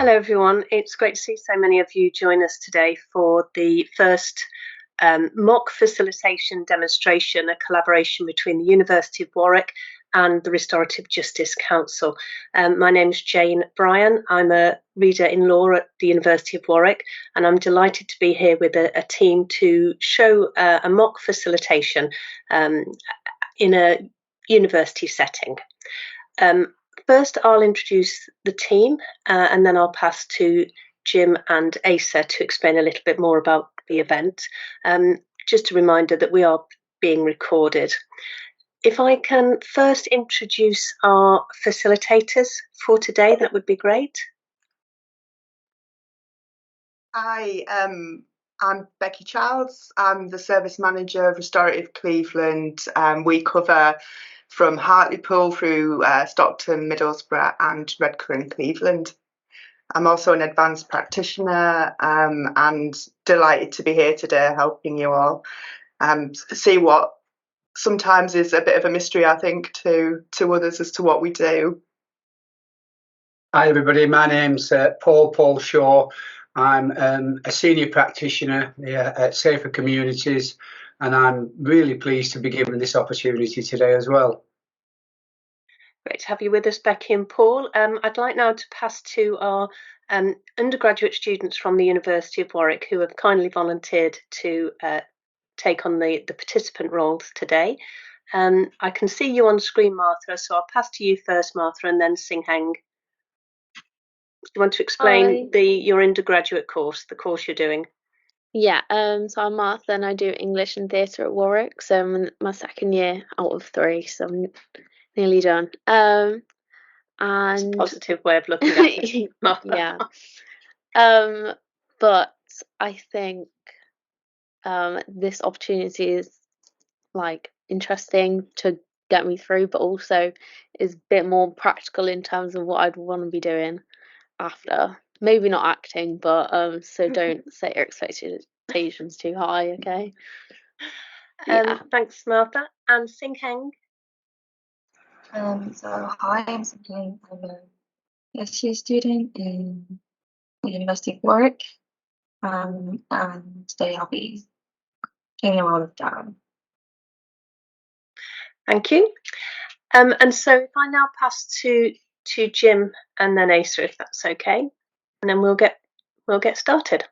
Hello everyone, it's great to see so many of you join us today for the first mock facilitation demonstration, a collaboration between the University of Warwick and the Restorative Justice Council. My name is Jane Bryan. I'm a reader in law at the University of Warwick, and I'm delighted to be here with a team to show a mock facilitation in a university setting. First, I'll introduce the team and then I'll pass to Jim and Asa to explain a little bit more about the event. Just a reminder that we are being recorded. If I can first introduce our facilitators for today, that would be great. Hi, I'm Becky Childs. I'm the service manager of Restorative Cleveland. We cover from Hartlepool through Stockton, Middlesbrough and Redcar, Cleveland. I'm also an advanced practitioner and delighted to be here today helping you all see what sometimes is a bit of a mystery, I think, to others as to what we do. Hi everybody, my name's Paul Shaw. I'm a senior practitioner at Safer Communities, and I'm really pleased to be given this opportunity today as well. Great to have you with us, Becky and Paul. I'd like now to pass to our undergraduate students from the University of Warwick who have kindly volunteered to take on the participant roles today. I can see you on screen, Martha, so I'll pass to you first, Martha, and then Sing Heng. Do you want to explain your undergraduate course, the course you're doing? Yeah, so I'm Martha and I do English and Theatre at Warwick. So I'm in my second year out of 3, so I'm nearly done. And that's a positive way of looking at it. Yeah. But I think this opportunity is like interesting to get me through, but also is a bit more practical in terms of what I'd want to be doing after. Maybe not acting, but so don't set your expectations too high, okay? Yeah. Thanks, Martha. And Sing Heng? So hi, I'm Sing Heng. I'm a PhD student in the University of Warwick, and today I'll be doing a role of Darren. Thank you. And so if I now pass to Jim and then Asa, if that's okay, and then we'll get started.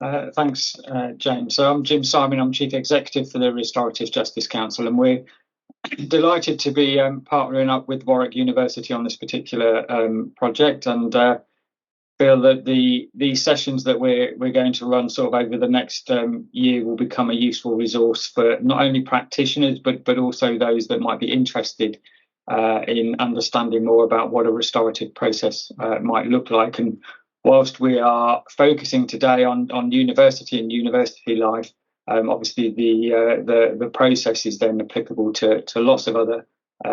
Thanks, Jane. So I'm Jim Simon. I'm Chief Executive for the Restorative Justice Council, and we're delighted to be partnering up with Warwick University on this particular project, and feel that these sessions that we're going to run sort of over the next year will become a useful resource for not only practitioners but also those that might be interested in understanding more about what a restorative process might look like. And whilst we are focusing today on university and university life, obviously the process is then applicable to lots of other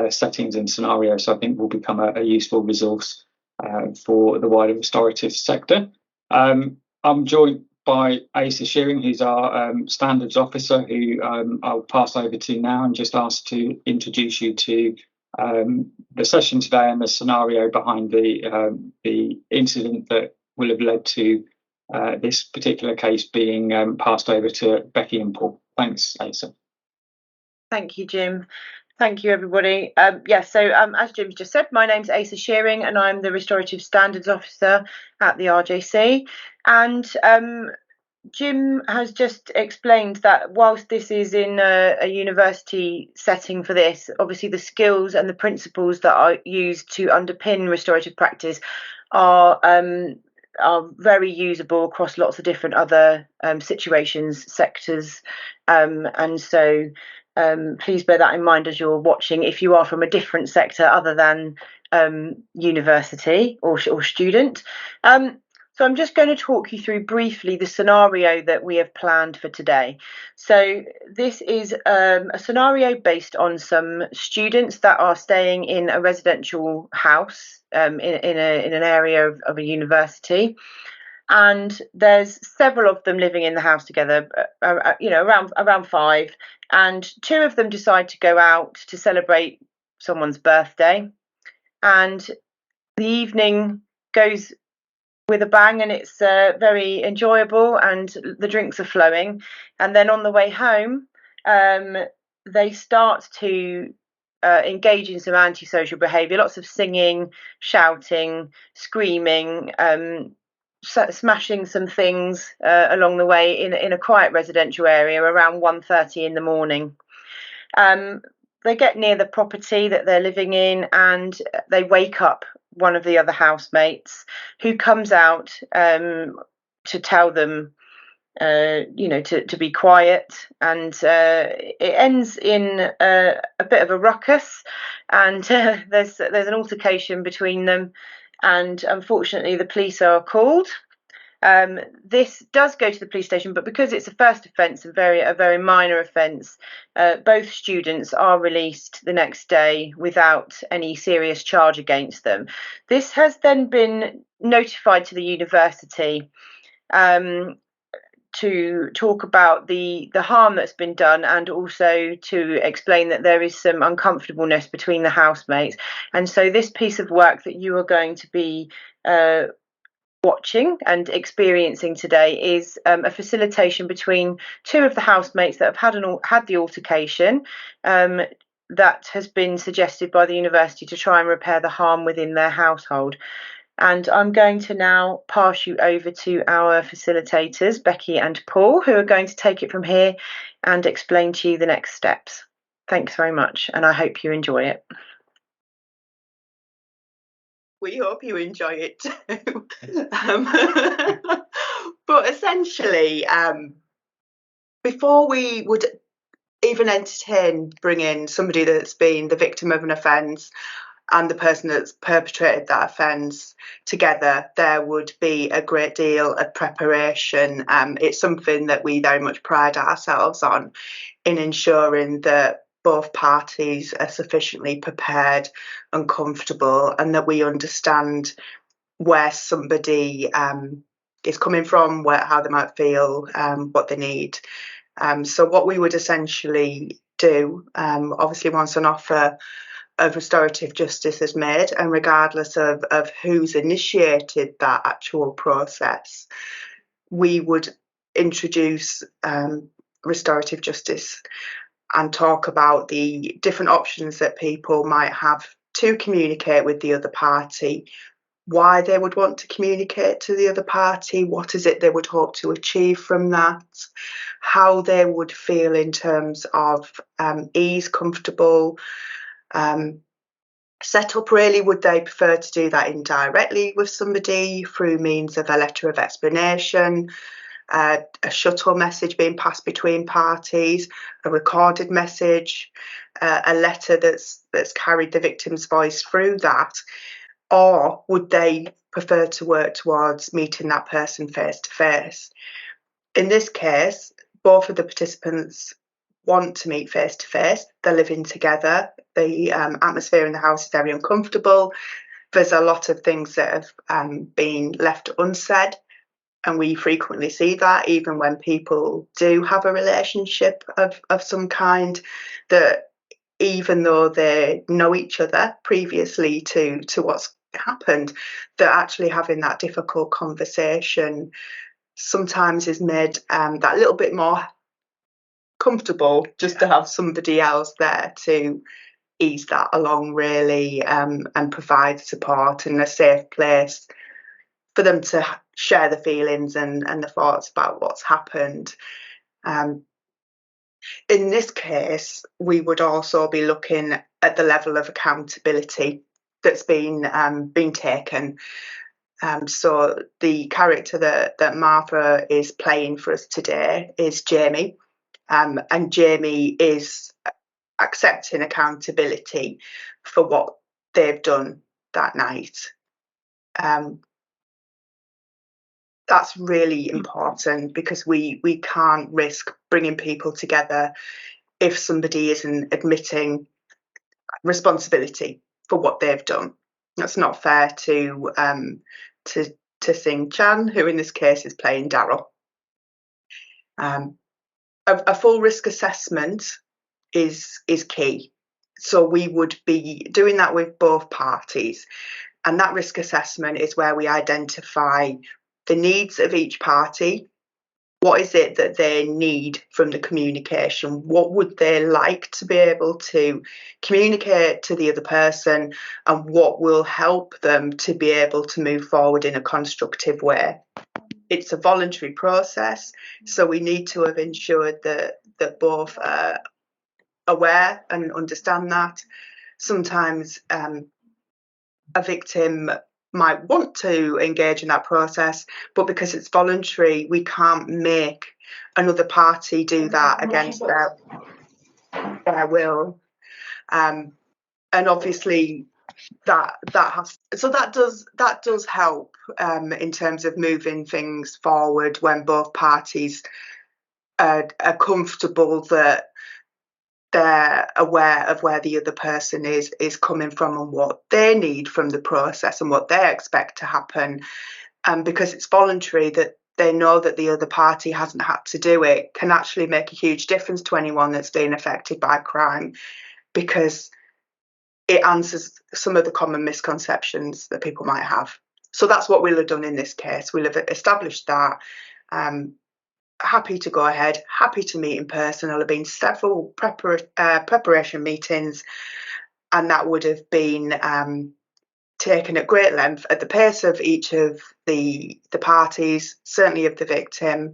settings and scenarios. So I think will become a useful resource for the wider restorative sector. I'm joined by Asa Shearing, who's our standards officer, who I'll pass over to now and just ask to introduce you to the session today and the scenario behind the incident that will have led to this particular case being passed over to Becky and Paul. Thanks, Asa. Thank you, Jim. Thank you, everybody. So as Jim just said, my name's Asa Shearing and I'm the Restorative Standards Officer at the RJC. And Jim has just explained that whilst this is in a university setting for this, obviously the skills and the principles that are used to underpin restorative practice are very usable across lots of different other situations, sectors, and so please bear that in mind as you're watching if you are from a different sector other than university or student. So I'm just going to talk you through briefly the scenario that we have planned for today. So this is a scenario based on some students that are staying in a residential house in an area of a university. And there's several of them living in the house together, around 5. And 2 of them decide to go out to celebrate someone's birthday. And the evening goes with a bang, and it's very enjoyable, and the drinks are flowing. And then on the way home, they start to engage in some antisocial behaviour, lots of singing, shouting, screaming, smashing some things along the way in a quiet residential area around 1:30 in the morning. They get near the property that they're living in, and they wake up one of the other housemates, who comes out to tell them to be quiet, and it ends in a bit of a ruckus, and there's an altercation between them, and unfortunately the police are called. This does go to the police station, but because it's a first offence, a very minor offence, both students are released the next day without any serious charge against them. This has then been notified to the university to talk about the harm that's been done, and also to explain that there is some uncomfortableness between the housemates. And so this piece of work that you are going to be watching and experiencing today is a facilitation between two of the housemates that have had the altercation, that has been suggested by the university to try and repair the harm within their household. And I'm going to now pass you over to our facilitators, Becky and Paul, who are going to take it from here and explain to you the next steps. Thanks very much, and I hope you enjoy it. We hope you enjoy it too. But essentially, before we would even entertain bringing somebody that's been the victim of an offence and the person that's perpetrated that offence together, there would be a great deal of preparation. It's something that we very much pride ourselves on, in ensuring that both parties are sufficiently prepared and comfortable, and that we understand where somebody is coming from, how they might feel, what they need. So what we would essentially do, obviously once an offer of restorative justice is made, and regardless of who's initiated that actual process, we would introduce restorative justice and talk about the different options that people might have to communicate with the other party, why they would want to communicate to the other party, what is it they would hope to achieve from that, how they would feel in terms of ease, comfortable, set up really. Would they prefer to do that indirectly with somebody through means of a letter of explanation, a shuttle message being passed between parties, a recorded message, a letter that's carried the victim's voice through that? Or would they prefer to work towards meeting that person face to face? In this case, both of the participants want to meet face to face. They're living together. The atmosphere in the house is very uncomfortable. There's a lot of things that have been left unsaid, and we frequently see that even when people do have a relationship of some kind, that even though they know each other previously to what's happened, that actually having that difficult conversation sometimes is made that little bit more comfortable, just to have somebody else there to ease that along really, and provide support and a safe place for them to share the feelings and the thoughts about what's happened. In this case, we would also be looking at the level of accountability that's been taken. So the character that Martha is playing for us today is Jamie, and Jamie is accepting accountability for what they've done that night. That's really important, because we can't risk bringing people together if somebody isn't admitting responsibility for what they've done. That's not fair to Sing Chan, who in this case is playing Daryl. A full risk assessment is key. So we would be doing that with both parties. And that risk assessment is where we identify the needs of each party. What is it that they need from the communication? What would they like to be able to communicate to the other person, and what will help them to be able to move forward in a constructive way? It's a voluntary process, so we need to have ensured that both are aware and understand that. Sometimes a victim might want to engage in that process, but because it's voluntary, we can't make another party do that against their will. And obviously that does help in terms of moving things forward when both parties are comfortable that they're aware of where the other person is coming from and what they need from the process and what they expect to happen. And because it's voluntary, that they know that the other party hasn't had to do it, can actually make a huge difference to anyone that's been affected by crime, because it answers some of the common misconceptions that people might have. So that's what we'll have done in this case. We'll have established that. Happy to go ahead, happy to meet in person. There'll have been several preparation meetings, and that would have been taken at great length at the pace of each of the parties, certainly of the victim,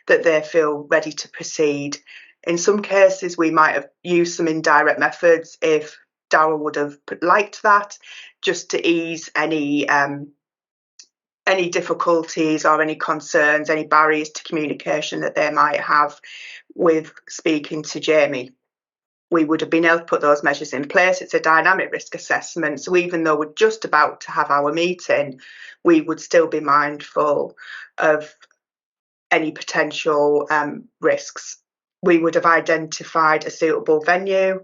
that they feel ready to proceed. In some cases, we might have used some indirect methods if Darrell would have liked that, just to ease any difficulties or any concerns, any barriers to communication that they might have with speaking to Jamie. We would have been able to put those measures in place. It's a dynamic risk assessment, so even though we're just about to have our meeting, we would still be mindful of any potential risks. We would have identified a suitable venue.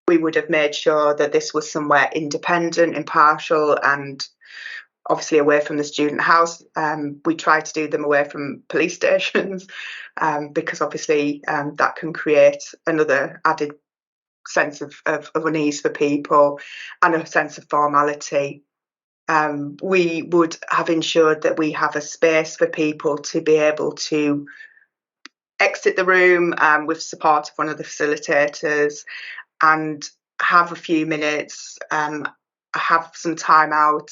We would have made sure that this was somewhere independent, impartial, and obviously away from the student house. We try to do them away from police stations because obviously that can create another added sense of unease for people and a sense of formality. We would have ensured that we have a space for people to be able to exit the room with support of one of the facilitators and have a few minutes, have some time out,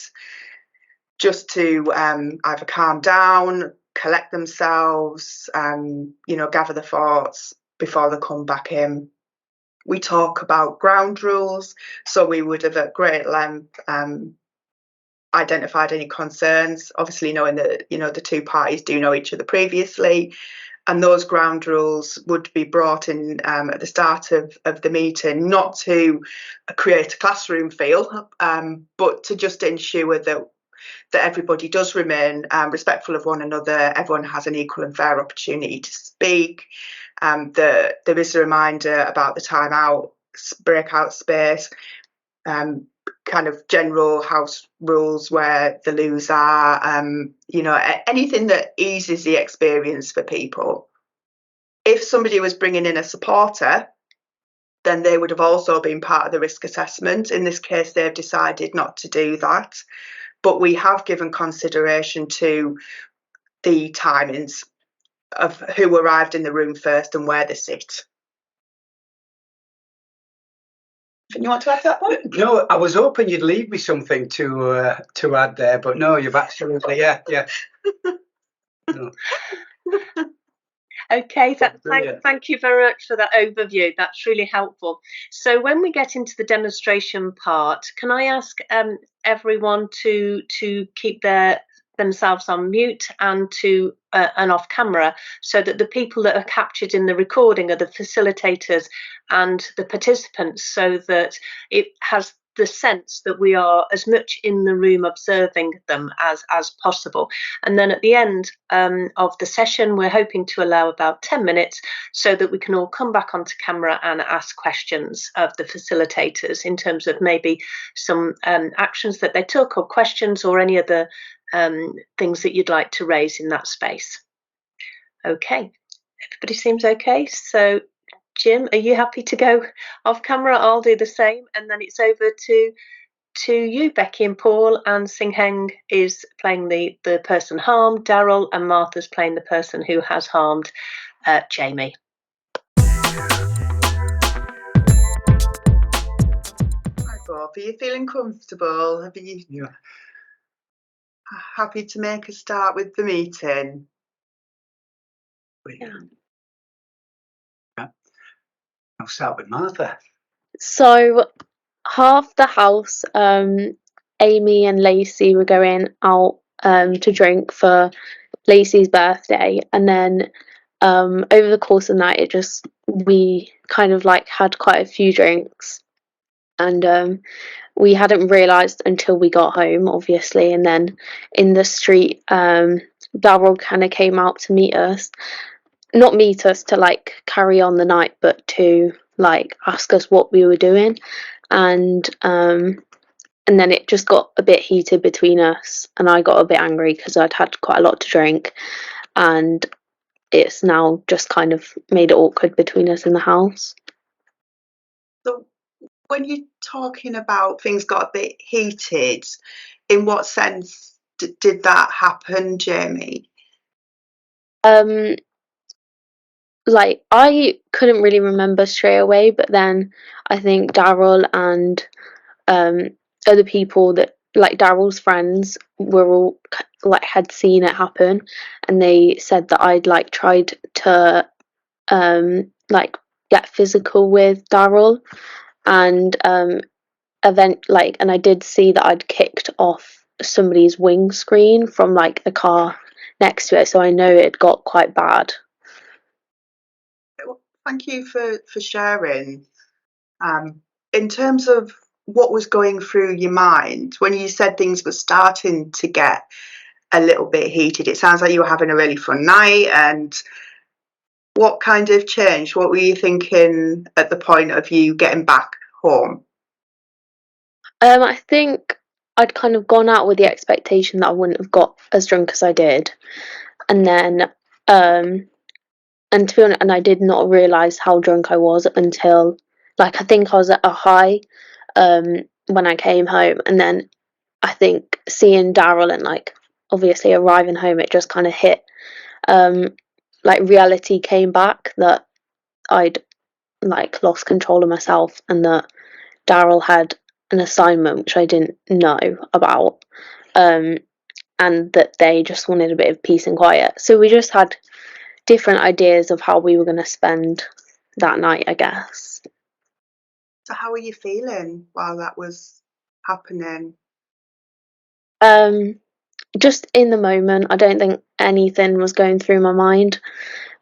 just to either calm down, collect themselves, gather the thoughts before they come back in. We talk about ground rules, so we would have at great length identified any concerns, obviously knowing that the two parties do know each other previously, and those ground rules would be brought in at the start of the meeting, not to create a classroom feel, but to just ensure that everybody does remain respectful of one another, everyone has an equal and fair opportunity to speak, that there is a reminder about the time out, breakout space, kind of general house rules where the loos are, anything that eases the experience for people. If somebody was bringing in a supporter, then they would have also been part of the risk assessment. In this case, they've decided not to do that. But we have given consideration to the timings of who arrived in the room first and where they sit. You want to add to that point? No, I was hoping you'd leave me something to add there, but no, you've absolutely, yeah. No. Okay, thank you very much for that overview. That's really helpful. So when we get into the demonstration part, can I ask everyone to keep themselves on mute and off camera, so that the people that are captured in the recording are the facilitators and the participants, so that it has the sense that we are as much in the room observing them as possible. And then at the end of the session, we're hoping to allow about 10 minutes so that we can all come back onto camera and ask questions of the facilitators in terms of maybe some actions that they took, or questions, or any other things that you'd like to raise in that space. Okay, everybody seems okay. So Jim, are you happy to go off camera? I'll do the same, and then it's over to to you, Becky and Paul, and Singheng is playing the person harmed, Daryl, and Martha's playing the person who has harmed Jamie. Hi Bob, are you feeling comfortable? Are you happy to make a start with the meeting? Yeah. I'll start with Martha. So half the house, Amy and Lacey were going out to drink for Lacey's birthday, and then over the course of the night, we kind of like had quite a few drinks, and we hadn't realised until we got home, obviously, and then in the street, Daryl kind of came out to meet us. Not meet us to like carry on the night, but to like ask us what we were doing, and then it just got a bit heated between us, and I got a bit angry because I'd had quite a lot to drink, and it's now just kind of made it awkward between us in the house. So when you're talking about things got a bit heated, in what sense did that happen, Jamie? Like I couldn't really remember straight away, but then I think Daryl and other people that like Daryl's friends were all like had seen it happen, and they said that I'd like tried to like get physical with Daryl, and and I did see that I'd kicked off somebody's windscreen from like a car next to it, so I know it got quite bad. Thank you for sharing. In terms of what was going through your mind when you said things were starting to get a little bit heated, it sounds like you were having a really fun night. And what kind of changed? What were you thinking at the point of you getting back home? I think I'd kind of gone out with the expectation that I wouldn't have got as drunk as I did, and then and to be honest, and I did not realise how drunk I was until like I think I was at a high when I came home, and then I think seeing Daryl and like obviously arriving home, it just kind of hit like reality came back that I'd like lost control of myself, and that Daryl had an assignment which I didn't know about, and that they just wanted a bit of peace and quiet. So we just had different ideas of how we were going to spend that night, I guess. So how were you feeling while that was happening? Just in the moment, I don't think anything was going through my mind.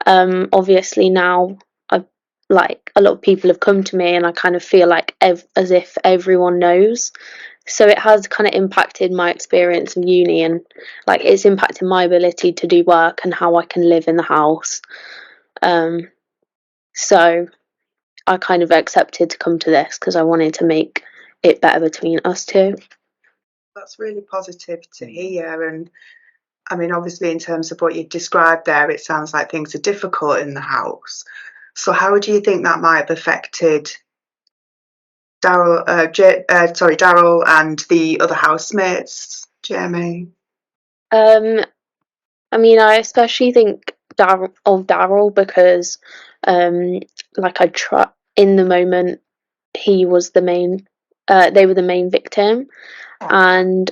Obviously now I like a lot of people have come to me, and I kind of feel like as if everyone knows. So it has kind of impacted my experience of uni, and like it's impacted my ability to do work and how I can live in the house. So I kind of accepted to come to this because I wanted to make it better between us two. That's really positive to hear. And I mean, obviously, in terms of what you described there, it sounds like things are difficult in the house. So how do you think that might have affected Daryl and the other housemates, Jamie? I mean, I especially think Daryl because, like I try in the moment, he was the main. They were the main victim, and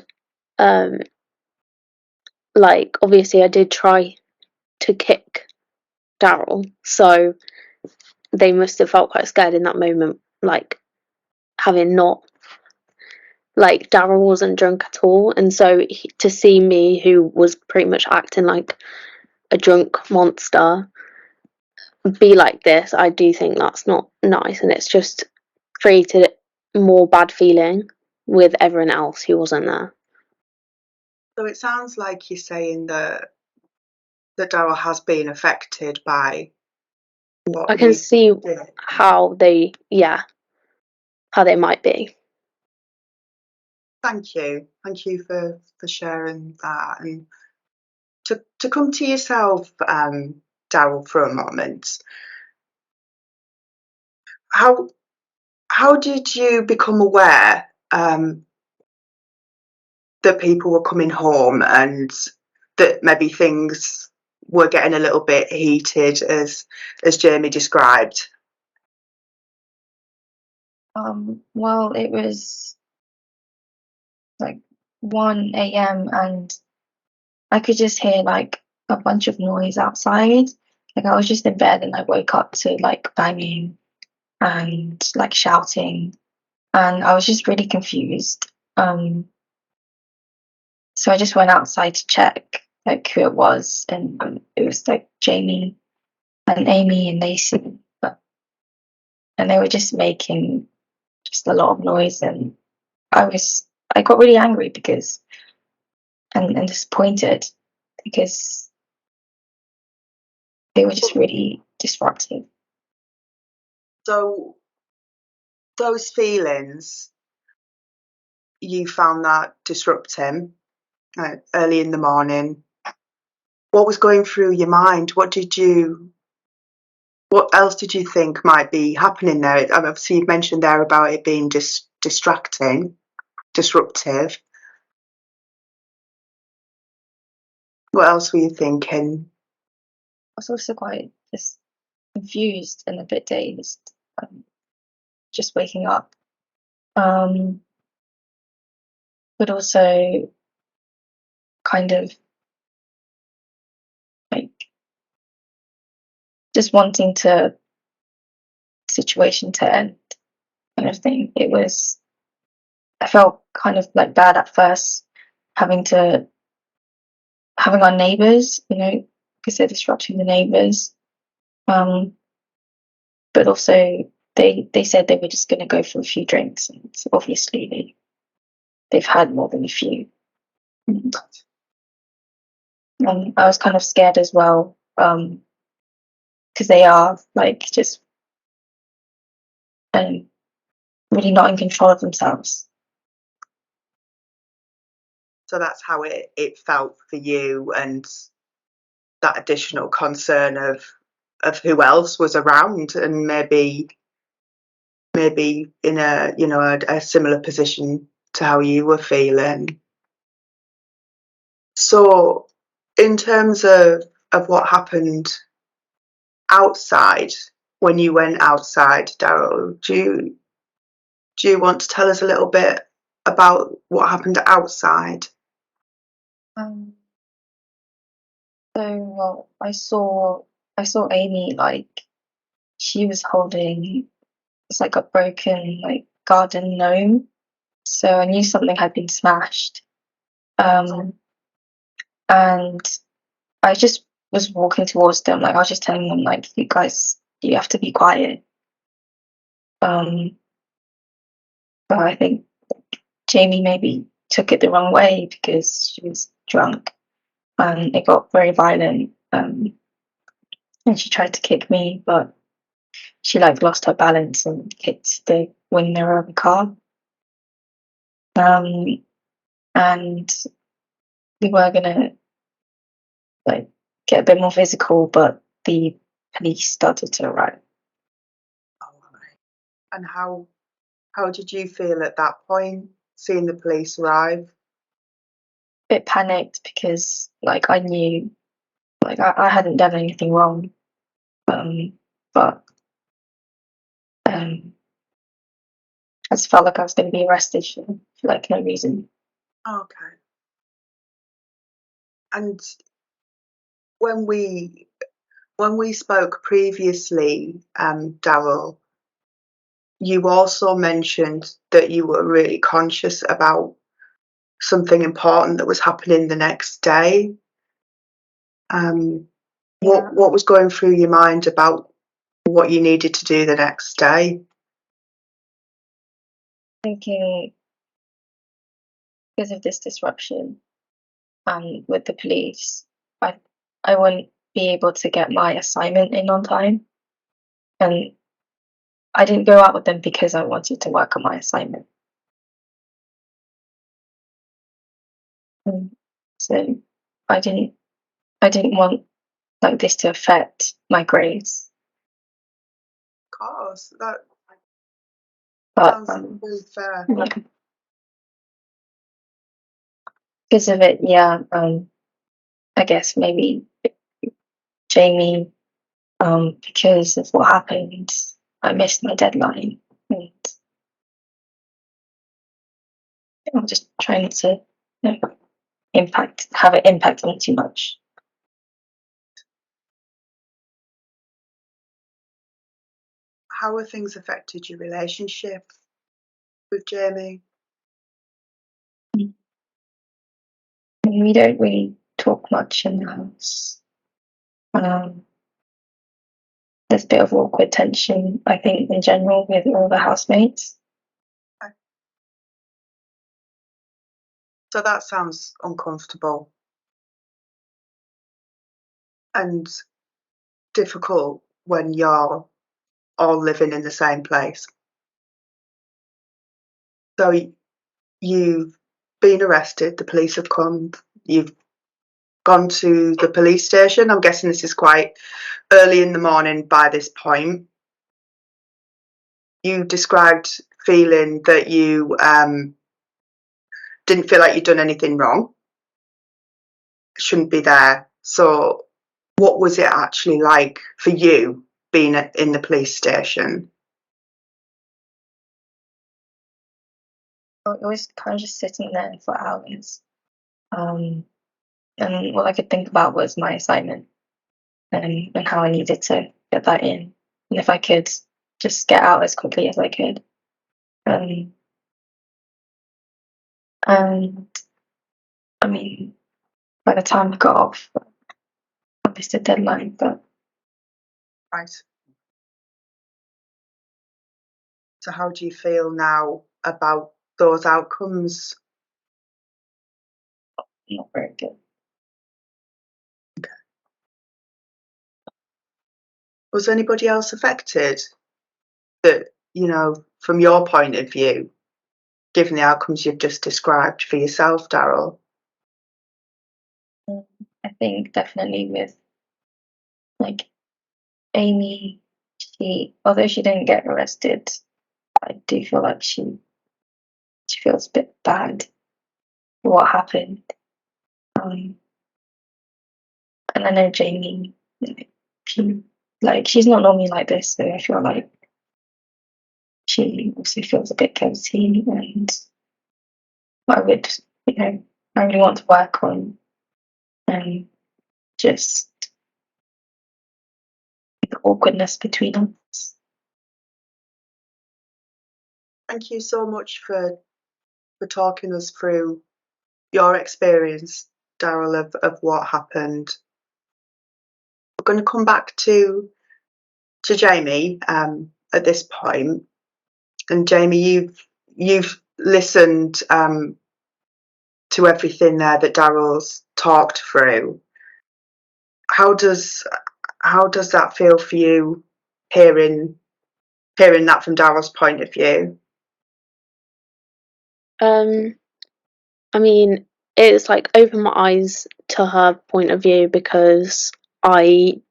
like obviously I did try to kick Daryl, so they must have felt quite scared in that moment, like having not like Daryl wasn't drunk at all, and so to see me, who was pretty much acting like a drunk monster, be like this, I do think that's not nice, and it's just created more bad feeling with everyone else who wasn't there. So it sounds like you're saying that Daryl has been affected by what I can see did. how they might be. Thank you for sharing that. And to come to yourself, Daryl, for a moment, how did you become aware that people were coming home and that maybe things were getting a little bit heated, as Jamie described? Well, it was like 1 a.m. and I could just hear like a bunch of noise outside. Like I was just in bed and I woke up to like banging and like shouting, and I was just really confused. So I just went outside to check like who it was, and it was like Jamie and Amy and Lacey, and they were just making just a lot of noise, and I got really angry because and disappointed because they were just really disruptive. So those feelings, you found that disrupting early in the morning. What was going through your mind? What else did you think might be happening there? Obviously, you've mentioned there about it being distracting, disruptive. What else were you thinking? I was also quite just confused and a bit dazed, just waking up. But also kind of like just wanting to situation to end kind of thing. I felt kind of like bad at first having our neighbours, because they're disrupting the neighbours. But also they said they were just going to go for a few drinks, and obviously they've had more than a few. I was kind of scared as well, because they are like just really not in control of themselves. So that's how it felt for you, and that additional concern of who else was around and maybe in a similar position to how you were feeling. So in terms of what happened outside, when you went outside, Daryl, do you want to tell us a little bit about what happened outside? Well, I saw Amy, like she was holding, it's like a broken like garden gnome, so I knew something had been smashed. And I just was walking towards them, like I was just telling them, like, you guys, you have to be quiet. But I think Jamie maybe took it the wrong way because she was drunk, and it got very violent. And she tried to kick me, but she like lost her balance and kicked the wing mirror of the car. And we were gonna like get a bit more physical, but the police started to arrive. And how did you feel at that point, seeing the police arrive? A bit panicked because like I knew like I hadn't done anything wrong, but I just felt like I was going to be arrested for like no reason. Okay. And when we spoke previously, Daryl, you also mentioned that you were really conscious about something important that was happening the next day. What was going through your mind about what you needed to do the next day? Thinking because of this disruption with the police, I wouldn't be able to get my assignment in on time, and I didn't go out with them because I wanted to work on my assignment. So I didn't want like this to affect my grades. Of course, that But sounds really fair. yeah. because of it, yeah. I guess maybe Jamie, because of what happened, I missed my deadline, and I'm just trying to, have it impact on too much. How have things affected your relationship with Jamie? We don't really talk much in the house. There's a bit of awkward tension, I think, in general with all the housemates. So that sounds uncomfortable and difficult when you're all living in the same place. So you've been arrested, the police have come, you've gone to the police station. I'm guessing this is quite early in the morning by this point. You described feeling that you didn't feel like you'd done anything wrong, shouldn't be there. So what was it actually like for you being in the police station? I was kind of just sitting there for hours. And all I could think about was my assignment and how I needed to get that in. And if I could just get out as quickly as I could. And I mean, by the time I got off, I missed the deadline, but Right. So how do you feel now about those outcomes? not very good. Was anybody else affected that, from your point of view, given the outcomes you've just described for yourself, Daryl? I think definitely with like Amy, although she didn't get arrested, I do feel like she feels a bit bad for what happened. And I know Jamie, she's not normally like this, so I feel like she also feels a bit guilty, and I would, I really want to work on just the awkwardness between us. Thank you so much for talking us through your experience, Daryl, of what happened. We're going to come back to Jamie at this point. And Jamie, you've listened to everything there that Daryl's talked through. How does that feel for you, hearing that from Daryl's point of view? I mean, it's like opened my eyes to her point of view, because I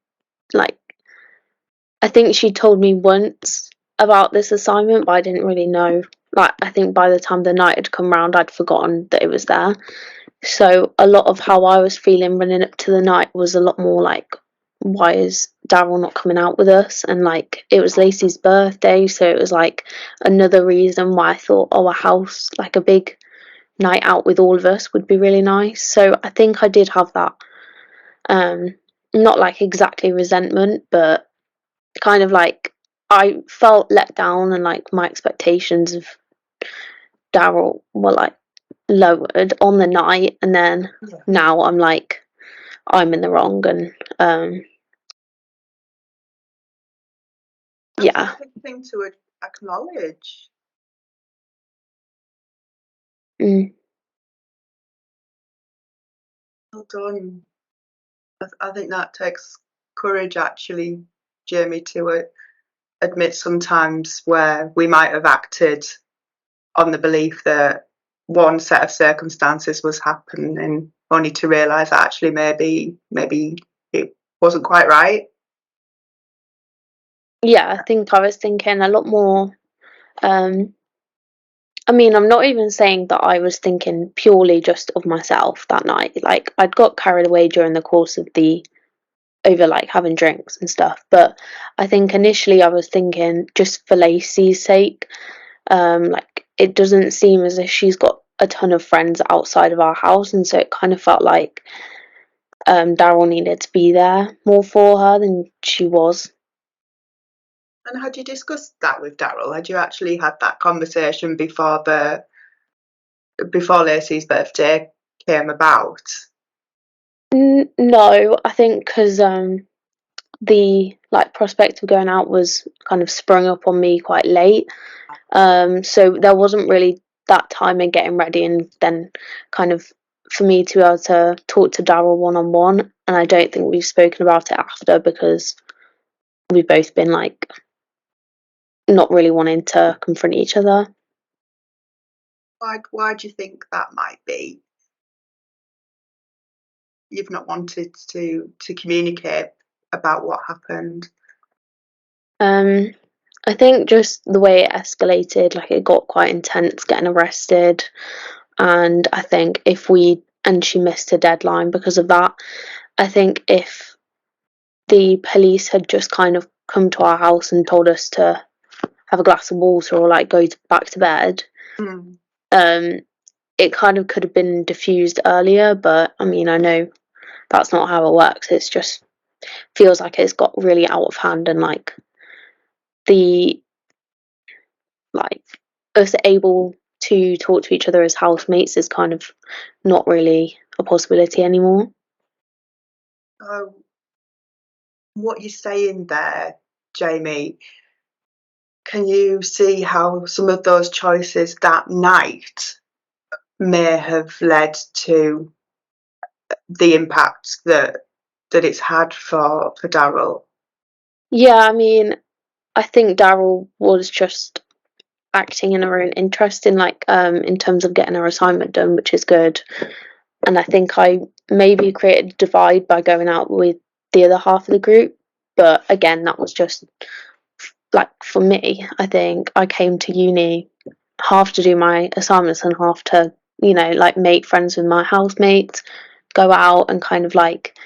think she told me once about this assignment, but I didn't really know. Like, I think by the time the night had come round, I'd forgotten that it was there. So a lot of how I was feeling running up to the night was a lot more like, why is Daryl not coming out with us? And like, it was Lacey's birthday, so it was like another reason why I thought, oh, a house, like a big night out with all of us would be really nice. So I think I did have that, not like exactly resentment, but kind of like I felt let down, and like my expectations of Daryl were like lowered on the night, and then now I'm like, I'm in the wrong, and yeah. That's a big thing to acknowledge. Well done. I think that takes courage, actually, Jamie, to admit sometimes where we might have acted on the belief that one set of circumstances was happening, only to realise that actually maybe it wasn't quite right. Yeah, I think I was thinking a lot more I mean, I'm not even saying that I was thinking purely just of myself that night. Like, I'd got carried away during the course of over like having drinks and stuff. But I think initially I was thinking just for Lacey's sake. Like, it doesn't seem as if she's got a ton of friends outside of our house, and so it kind of felt like Daryl needed to be there more for her than she was. And had you discussed that with Daryl? Had you actually had that conversation before Lacey's birthday came about? No, I think because the like prospect of going out was kind of sprung up on me quite late. So there wasn't really that time in getting ready and then kind of for me to be able to talk to Daryl one-on-one. And I don't think we've spoken about it after because we've both been like not really wanting to confront each other. Why do you think that might be? You've not wanted to communicate about what happened. I think just the way it escalated, like it got quite intense getting arrested. And I think and she missed her deadline because of that. I think if the police had just kind of come to our house and told us to have a glass of water or like back to bed, it kind of could have been diffused earlier. But I mean, I know that's not how it works. It's just feels like it's got really out of hand, and like the like us able to talk to each other as housemates is kind of not really a possibility anymore. What you're saying there, Jamie, can you see how some of those choices that night may have led to the impact that it's had for Daryl? Yeah, I mean, I think Daryl was just acting in her own interest in terms of getting her assignment done, which is good. And I think I maybe created a divide by going out with the other half of the group. But again, that was just like for me. I think I came to uni half to do my assignments and half to, like make friends with my housemates, go out and kind of like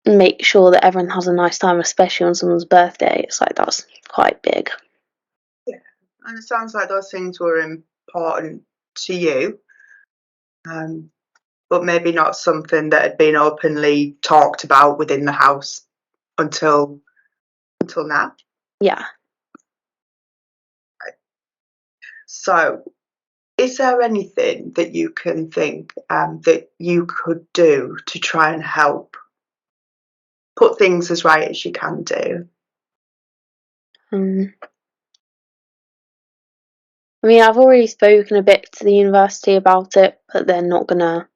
make sure that everyone has a nice time, especially on someone's birthday. It's like that's quite big. Yeah, and it sounds like those things were important to you, but maybe not something that had been openly talked about within the house until now. Yeah. So, is there anything that you can think that you could do to try and help put things as right as you can do? I mean, I've already spoken a bit to the university about it, but they're not gonna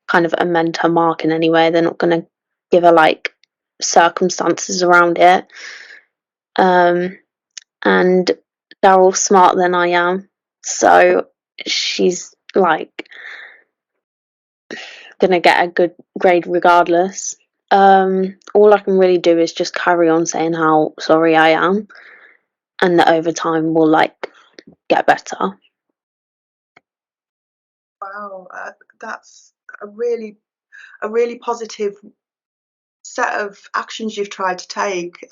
kind of amend her mark in any way. They're not gonna give her like circumstances around it. And Daryl's smarter than I am, so she's like gonna get a good grade regardless. All I can really do is just carry on saying how sorry I am, and that over time we'll like get better. Wow, that's a really positive set of actions you've tried to take.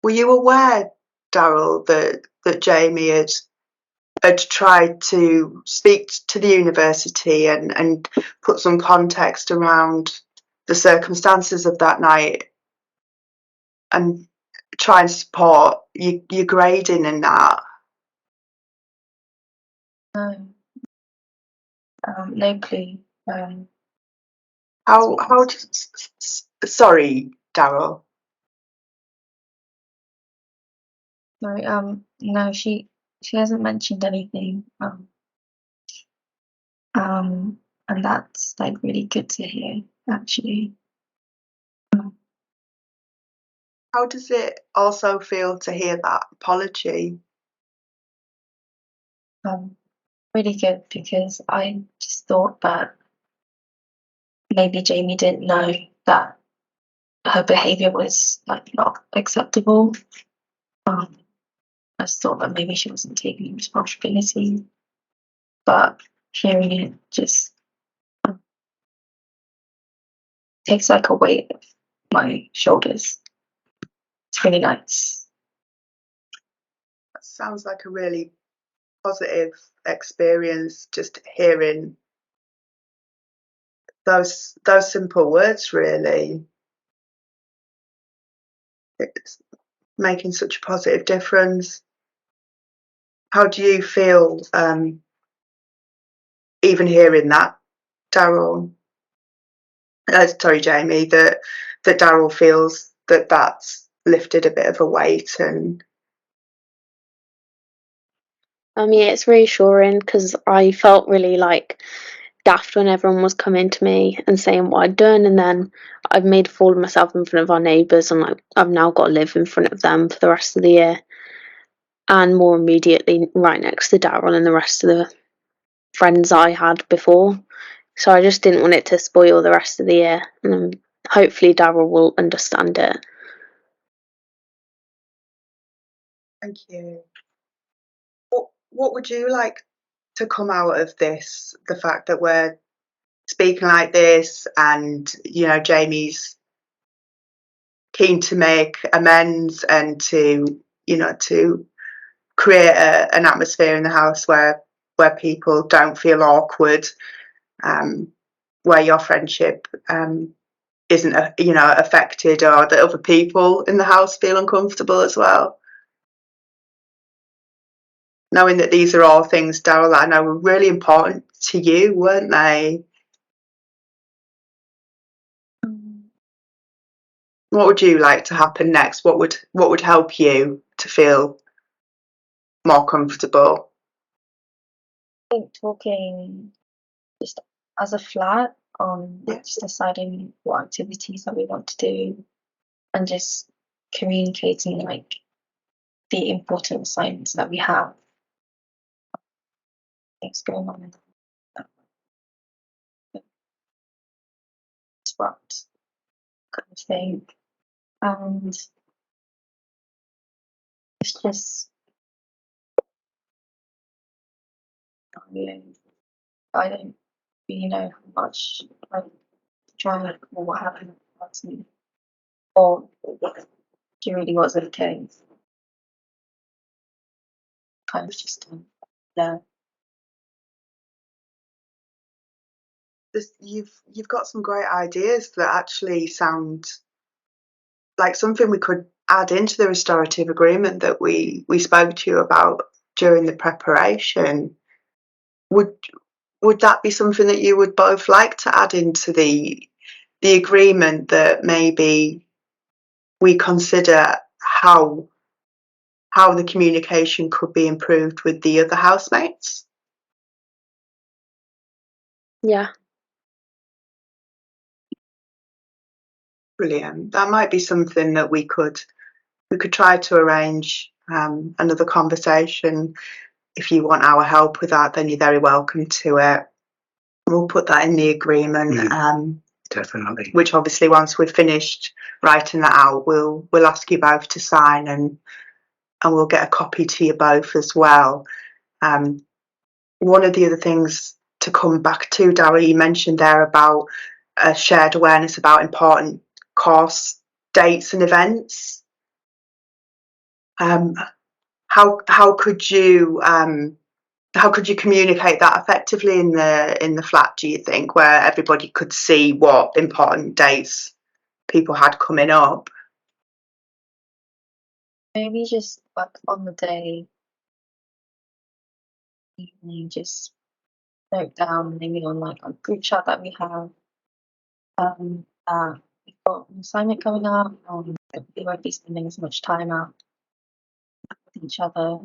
Were you aware, Daryl, that Jamie had tried to speak to the university and put some context around the circumstances of that night and try and support your grading in that? No, no clue. How sorry, Daryl. Sorry, no, she hasn't mentioned anything. And that's like really good to hear, actually. How does it also feel to hear that apology? Really good, because I just thought that maybe Jamie didn't know that her behaviour was like not acceptable. just thought that maybe she wasn't taking responsibility. But hearing it just takes like a weight off my shoulders. It's really nice. That sounds like a really positive experience, just hearing those simple words, really. It's making such a positive difference. How do you feel even hearing that, Daryl? Sorry, Jamie, that Daryl feels that that's lifted a bit of a weight. And I mean, it's reassuring because I felt really like daft when everyone was coming to me and saying what I'd done, and then I've made a fool of myself in front of our neighbours, and like I've now got to live in front of them for the rest of the year, and more immediately right next to Daryl and the rest of the friends I had before. So I just didn't want it to spoil the rest of the year, and hopefully Daryl will understand it. thank you. What would you like to come out of this? The fact that we're speaking like this, and Jamie's keen to make amends and to create an atmosphere in the house where people don't feel awkward, where your friendship isn't affected, or that other people in the house feel uncomfortable as well. Knowing that these are all things, Daryl, that I know were really important to you, weren't they? What would you like to happen next? What would help you to feel more comfortable? I think talking just as a flat on just deciding what activities that we want to do, and just communicating like the important assignments that we have. Things going on in that disrupt kind of thing. And it's just I don't really know how much I'm trying or what happened to me, or she really was okay. Kind of just there. You've got some great ideas that actually sound like something we could add into the restorative agreement that we spoke to you about during the preparation. Would that be something that you would both like to add into the agreement, that maybe we consider how the communication could be improved with the other housemates? Yeah. Brilliant. That might be something that we could try to arrange another conversation. If you want our help with that, then you're very welcome to it. We'll put that in the agreement. Definitely. Which obviously, once we've finished writing that out, we'll ask you both to sign, and we'll get a copy to you both as well. One of the other things to come back to, Darryl, you mentioned there about a shared awareness about important course dates and events. How could you communicate that effectively in the flat, do you think, where everybody could see what important dates people had coming up? Maybe just like on the day, you just note down maybe on like a group chat that we have, we've got an assignment coming up, we won't be spending as much time out with each other.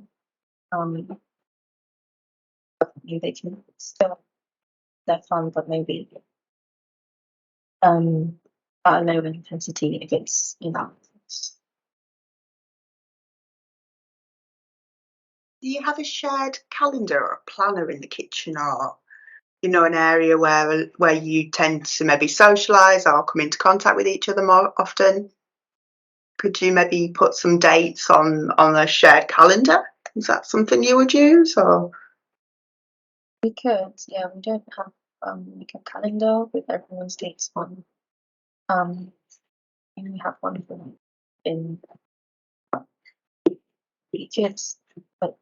Maybe they can still have fun, but maybe at a lower intensity if it's Do you have a shared calendar or a planner in the kitchen, or an area where you tend to maybe socialise or come into contact with each other more often? Could you maybe put some dates on a shared calendar? Is that something you would use, or? We could, yeah. We don't have like a calendar with everyone's dates on. And we have one for in kids, but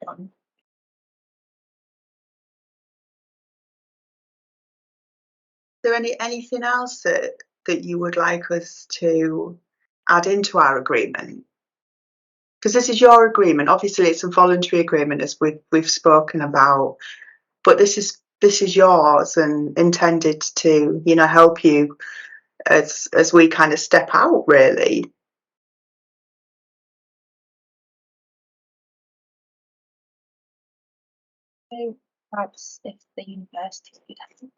Is there anything else that you would like us to add into our agreement? Because this is your agreement. Obviously, it's a voluntary agreement, as we've spoken about, but this is yours and intended to, you know, help you as we kind of step out, really. so perhaps if the university could have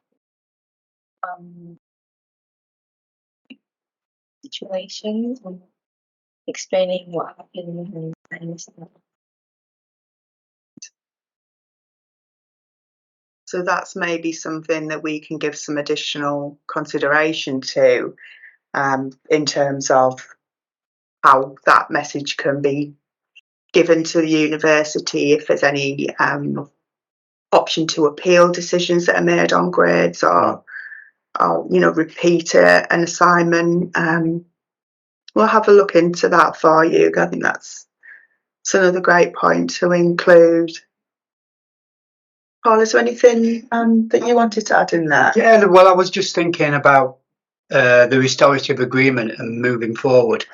situations and explaining what happened and stuff. So that's maybe something that we can give some additional consideration to, in terms of how that message can be given to the university, if there's any option to appeal decisions that are made on grades, or you know, repeat an assignment. We'll have a look into that for you. I think that's another great point to include. Paul, is there anything that you wanted to add in there? Yeah, well, I was just thinking about the restorative agreement and moving forward.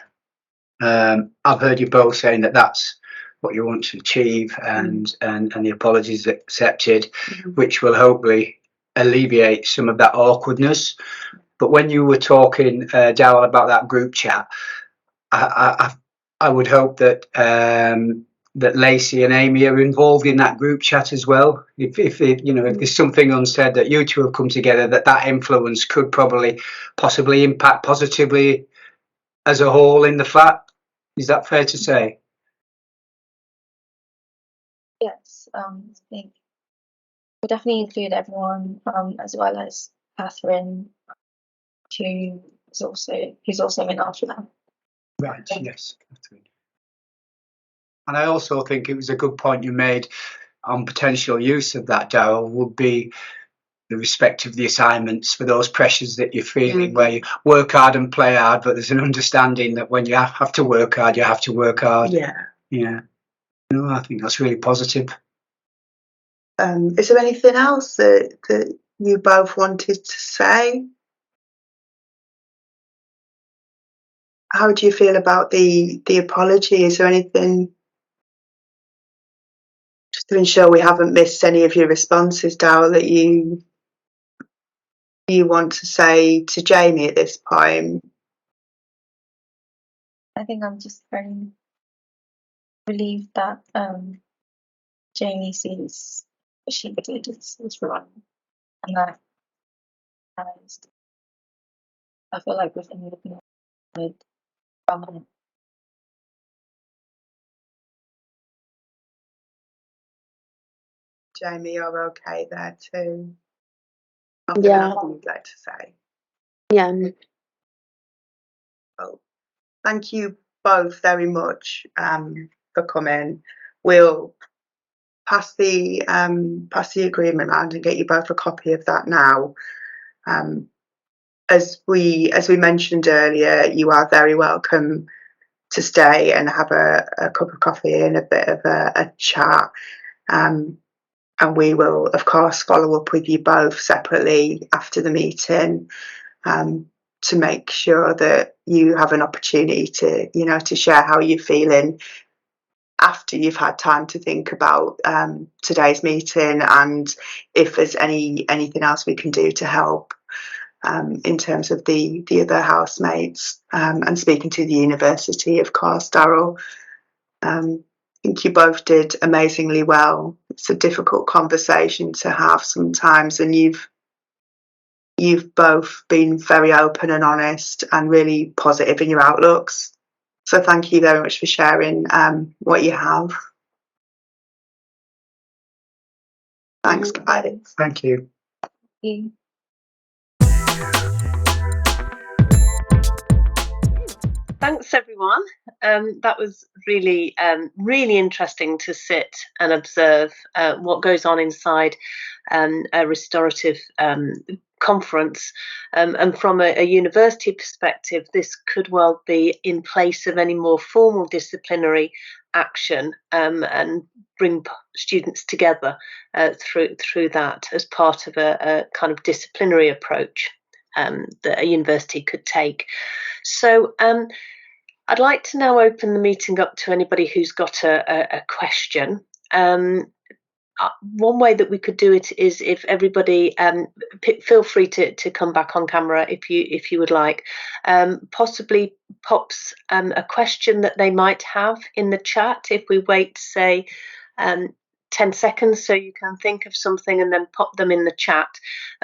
I've heard you both saying that that's what you want to achieve, and the apologies accepted, which will hopefully alleviate some of that awkwardness. But when you were talking, Darryl, about that group chat, I would hope that that Lacey and Amy are involved in that group chat as well. If you know, if there's something unsaid that you two have come together, that influence could possibly impact positively as a whole in the flat. Is that fair to say? Yes, I think we'll definitely include everyone, as well as Catherine, who's also in our flat. Right. Yes. And I also think it was a good point you made on potential use of that, Darryl, would be the respect of the assignments for those pressures that you're feeling, where you work hard and play hard, but there's an understanding that when you have to work hard, you have to work hard. Yeah. Yeah. No, I think that's really positive. Is there anything else that you both wanted to say? How do you feel about the apology? Is there anything, just to ensure we haven't missed any of your responses, Darryl, that you want to say to Jamie at this point? I think I'm just very relieved that Jamie sees what she did is wrong, and that I feel like we've been looking at from it. Jamie, you're okay there too? Yeah. Nothing you'd like to say? Yeah. Well, thank you both very much for coming. We'll pass the agreement round and get you both a copy of that now. As we mentioned earlier, you are very welcome to stay and have a cup of coffee and a bit of a chat. And we will, of course, follow up with you both separately after the meeting, to make sure that you have an opportunity to, you know, to share how you're feeling after you've had time to think about today's meeting, and if there's anything else we can do to help in terms of the other housemates, and speaking to the university, of course. Darryl, I think you both did amazingly well. It's a difficult conversation to have sometimes, and you've both been very open and honest and really positive in your outlooks. So thank you very much for sharing what you have. Thanks, guys. Thank you. Thank you. Thanks, everyone. That was really, really interesting to sit and observe what goes on inside a restorative conference. And from a university perspective, this could well be in place of any more formal disciplinary action, and bring students together through that as part of a kind of disciplinary approach that a university could take. So I'd like to now open the meeting up to anybody who's got a question. One way that we could do it is if everybody feel free to come back on camera if you would like, possibly pops a question that they might have in the chat. If we wait, say 10 seconds, so you can think of something and then pop them in the chat.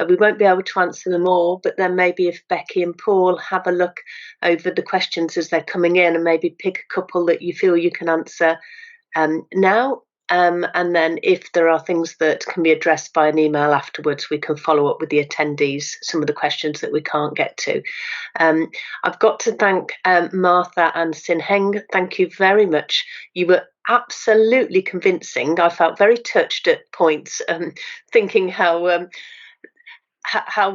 We won't be able to answer them all, but then maybe if Becky and Paul have a look over the questions as they're coming in and maybe pick a couple that you feel you can answer now. And then if there are things that can be addressed by an email afterwards, we can follow up with the attendees, some of the questions that we can't get to. I've got to thank Martha and Sin Heng. Thank you very much. You were absolutely convincing. I felt very touched at points, thinking how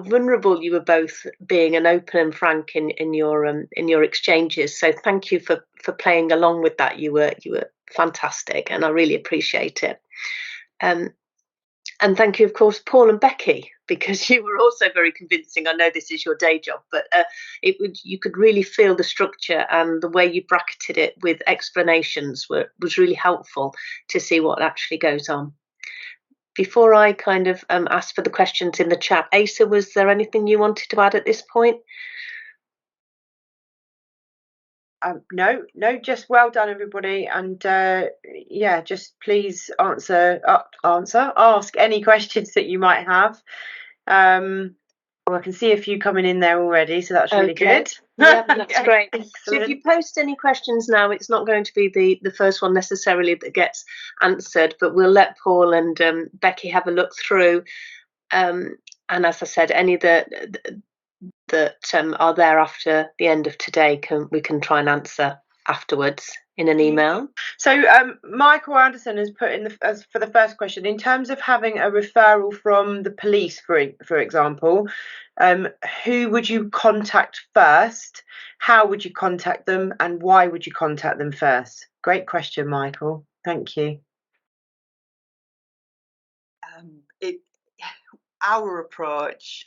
vulnerable you were both being, and open and frank in your exchanges. So thank you for playing along with that. You were fantastic, and I really appreciate it. And thank you, of course, Paul and Becky, because you were also very convincing. I know this is your day job, but you could really feel the structure, and the way you bracketed it with explanations was really helpful to see what actually goes on. Before I kind of ask for the questions in the chat, Asa, was there anything you wanted to add at this point? No, just well done, everybody, and yeah, just please ask any questions that you might have. Well, I can see a few coming in there already, so that's really good. Yeah, that's Yeah, great. excellent. So if you post any questions now, it's not going to be the first one necessarily that gets answered, but we'll let Paul and Becky have a look through. And as I said, any that are there after the end of today, we can try and answer afterwards in an email. So Michael Anderson has put in for the first question, in terms of having a referral from the police, for example, who would you contact first? How would you contact them, and why would you contact them first? Great question, Michael. Thank you. Our approach,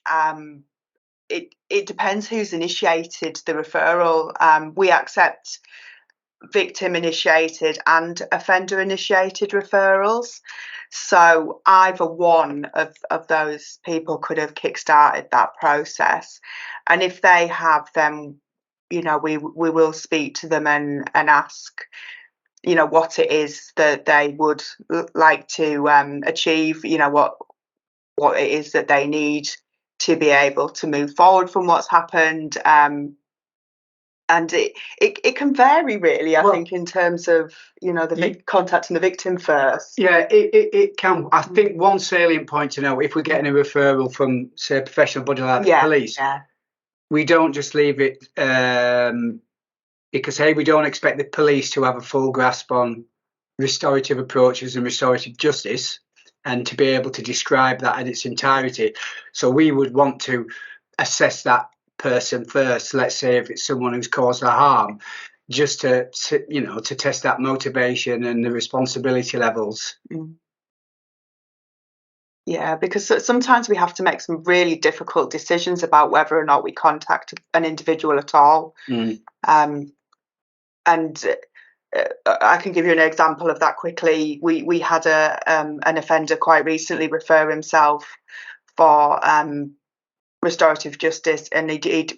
it depends who's initiated the referral. We accept victim initiated and offender initiated referrals, so either one of those people could have kick-started that process, and if they have, then we will speak to them and ask what it is that they would like to achieve, what it is that they need to be able to move forward from what's happened. And it can vary, really, I think, in terms of contacting the victim first. Yeah, it can. I think one salient point to know, if we're getting a referral from, say, a professional body like the police, we don't just leave it because, hey, we don't expect the police to have a full grasp on restorative approaches and restorative justice, and to be able to describe that in its entirety. So we would want to assess that person first. Let's say if it's someone who's caused a harm, just to test that motivation and the responsibility levels. Yeah, because sometimes we have to make some really difficult decisions about whether or not we contact an individual at all. And I can give you an example of that quickly. We had an offender quite recently refer himself for restorative justice, and he'd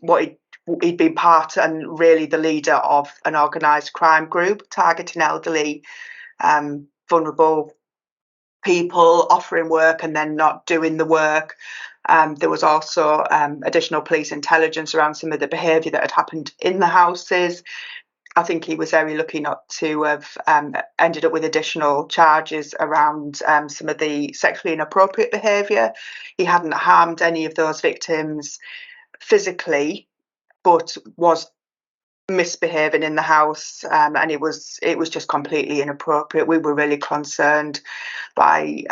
been part and really the leader of an organised crime group targeting elderly, vulnerable people, offering work and then not doing the work. There was also additional police intelligence around some of the behaviour that had happened in the houses. I think he was very lucky not to have ended up with additional charges around some of the sexually inappropriate behaviour. He hadn't harmed any of those victims physically, but was misbehaving in the house, and it was just completely inappropriate. We were really concerned by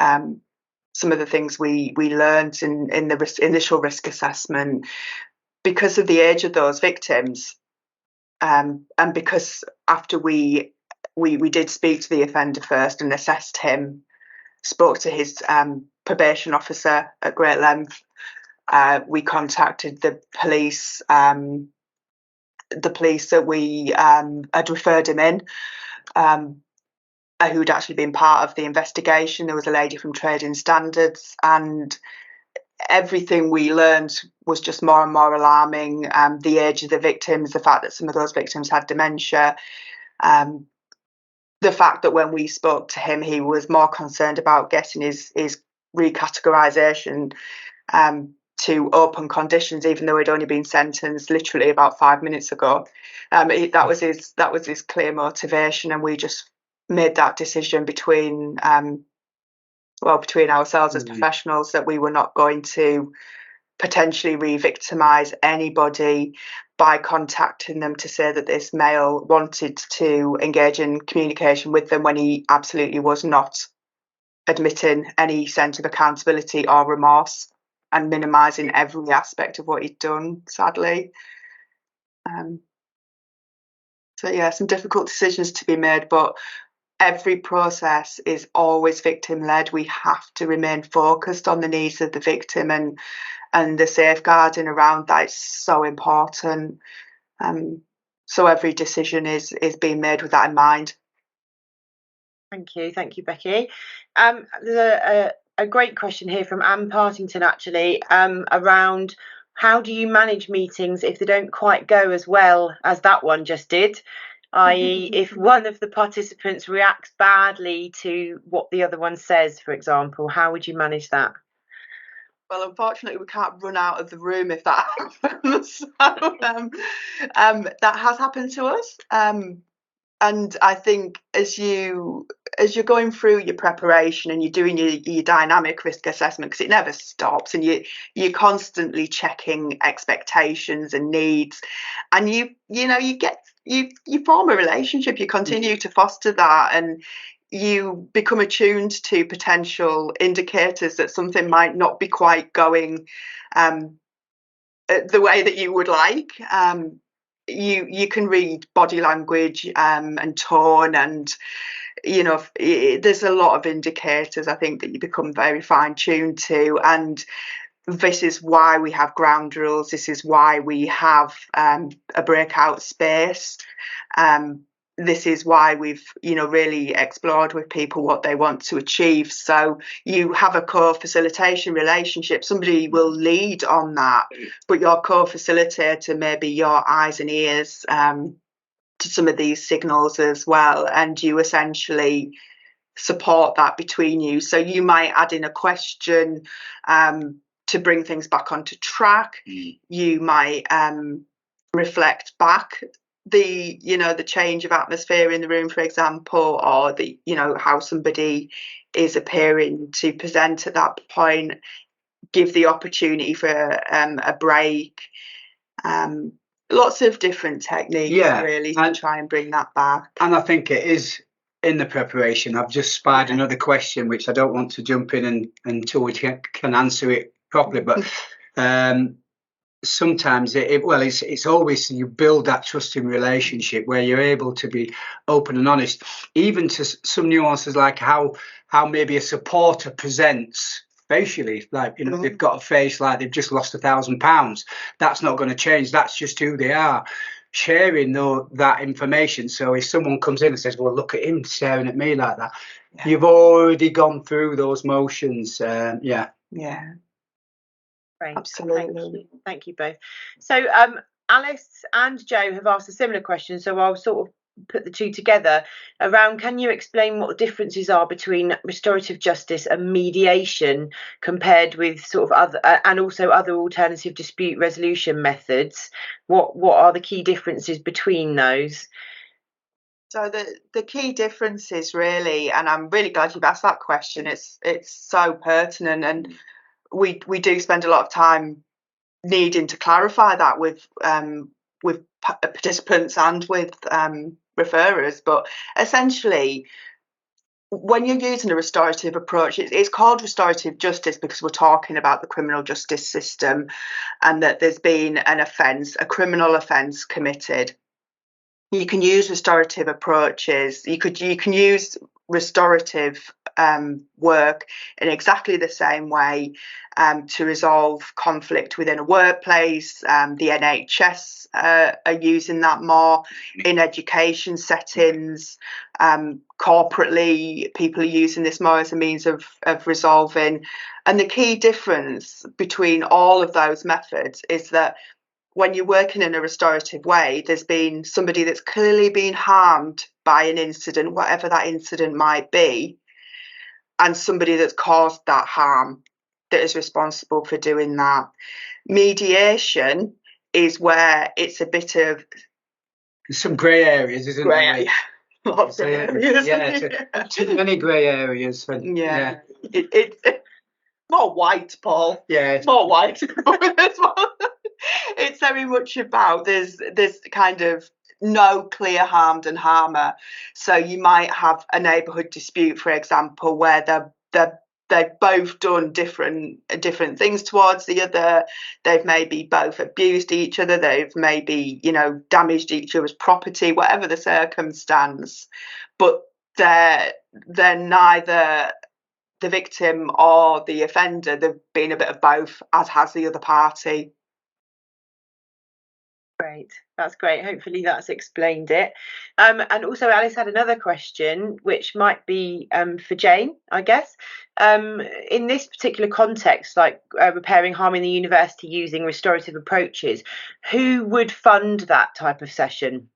some of the things we learned in the initial risk assessment because of the age of those victims, and because after we did speak to the offender first and assessed him, spoke to his probation officer at great length. We contacted the police that we had referred him in, who'd actually been part of the investigation. There was a lady from Trading Standards, and everything we learned was just more and more alarming. The age of the victims, the fact that some of those victims had dementia, the fact that when we spoke to him, he was more concerned about getting his recategorisation to open conditions, even though he'd only been sentenced literally about 5 minutes ago. That was his clear motivation, and we just made that decision between ourselves as professionals that we were not going to potentially re-victimise anybody by contacting them to say that this male wanted to engage in communication with them when he absolutely was not admitting any sense of accountability or remorse, and minimising every aspect of what he'd done, sadly. So yeah, some difficult decisions to be made, but every process is always victim-led. We have to remain focused on the needs of the victim, and the safeguarding around that is so important. So every decision is being made with that in mind. Thank you, Becky. There's a great question here from Anne Partington, actually, around how do you manage meetings if they don't quite go as well as that one just did? I.e., if one of the participants reacts badly to what the other one says, for example, how would you manage that? Well, unfortunately, we can't run out of the room if that happens. So, that has happened to us. And I think as you're going through your preparation and you're doing your dynamic risk assessment, because it never stops, and you're constantly checking expectations and needs, and you form a relationship, you continue to foster that, and you become attuned to potential indicators that something might not be quite going the way that you would like. You can read body language and tone, and there's a lot of indicators, I think, that you become very fine-tuned to. And this is why we have ground rules. This is why we have a breakout space. This is why we've really explored with people what they want to achieve. So you have a co-facilitation relationship. Somebody will lead on that, but your co-facilitator may be your eyes and ears to some of these signals as well, and you essentially support that between you. So you might add in a question to bring things back onto track. You might reflect back the change of atmosphere in the room, for example, or the how somebody is appearing to present at that point. Give the opportunity for a break. Lots of different techniques, really, to try and bring that back. And I think it is in the preparation. I've just spied another question, which I don't want to jump in until we can answer it properly. But sometimes it's always you build that trusting relationship where you're able to be open and honest, even to some nuances like how maybe a supporter presents facially, like they've got a face like they've just lost £1,000. That's not going to change. That's just who they are. Sharing that information. So if someone comes in and says, "Well, look at him staring at me like that," you've already gone through those motions. Yeah. Great. Absolutely. Thank you both. So Alice and Joe have asked a similar question, so I'll sort of put the two together around, can you explain what the differences are between restorative justice and mediation compared with sort of other and also other alternative dispute resolution methods? What are the key differences between those? So the key differences, really, and I'm really glad you've asked that question. It's so pertinent, and we do spend a lot of time needing to clarify that with participants and with referrers. But essentially, when you're using a restorative approach, it's called restorative justice because we're talking about the criminal justice system, and that there's been an offence, a criminal offence committed. You can use restorative approaches. You can use restorative work in exactly the same way to resolve conflict within a workplace. The NHS are using that more in education settings. Corporately, people are using this more as a means of resolving. And the key difference between all of those methods is that when you're working in a restorative way, there's been somebody that's clearly been harmed by an incident, whatever that incident might be, and somebody that's caused that harm that is responsible for doing that. Mediation is where it's a bit of some grey areas, isn't there? Yeah. Lots of areas. Too many grey areas. Yeah. It's more white, Paul. Yeah. More white. It's very much about there's kind of no clear harmed and harmer. So you might have a neighbourhood dispute, for example, where they've both done different things towards the other. They've maybe both abused each other. They've maybe, damaged each other's property, whatever the circumstance. But they're neither the victim or the offender. They've been a bit of both, as has the other party. Great, that's great. Hopefully that's explained it. And also Alice had another question, which might be for Jane, I guess. In this particular context, like repairing harm in the university using restorative approaches, who would fund that type of session?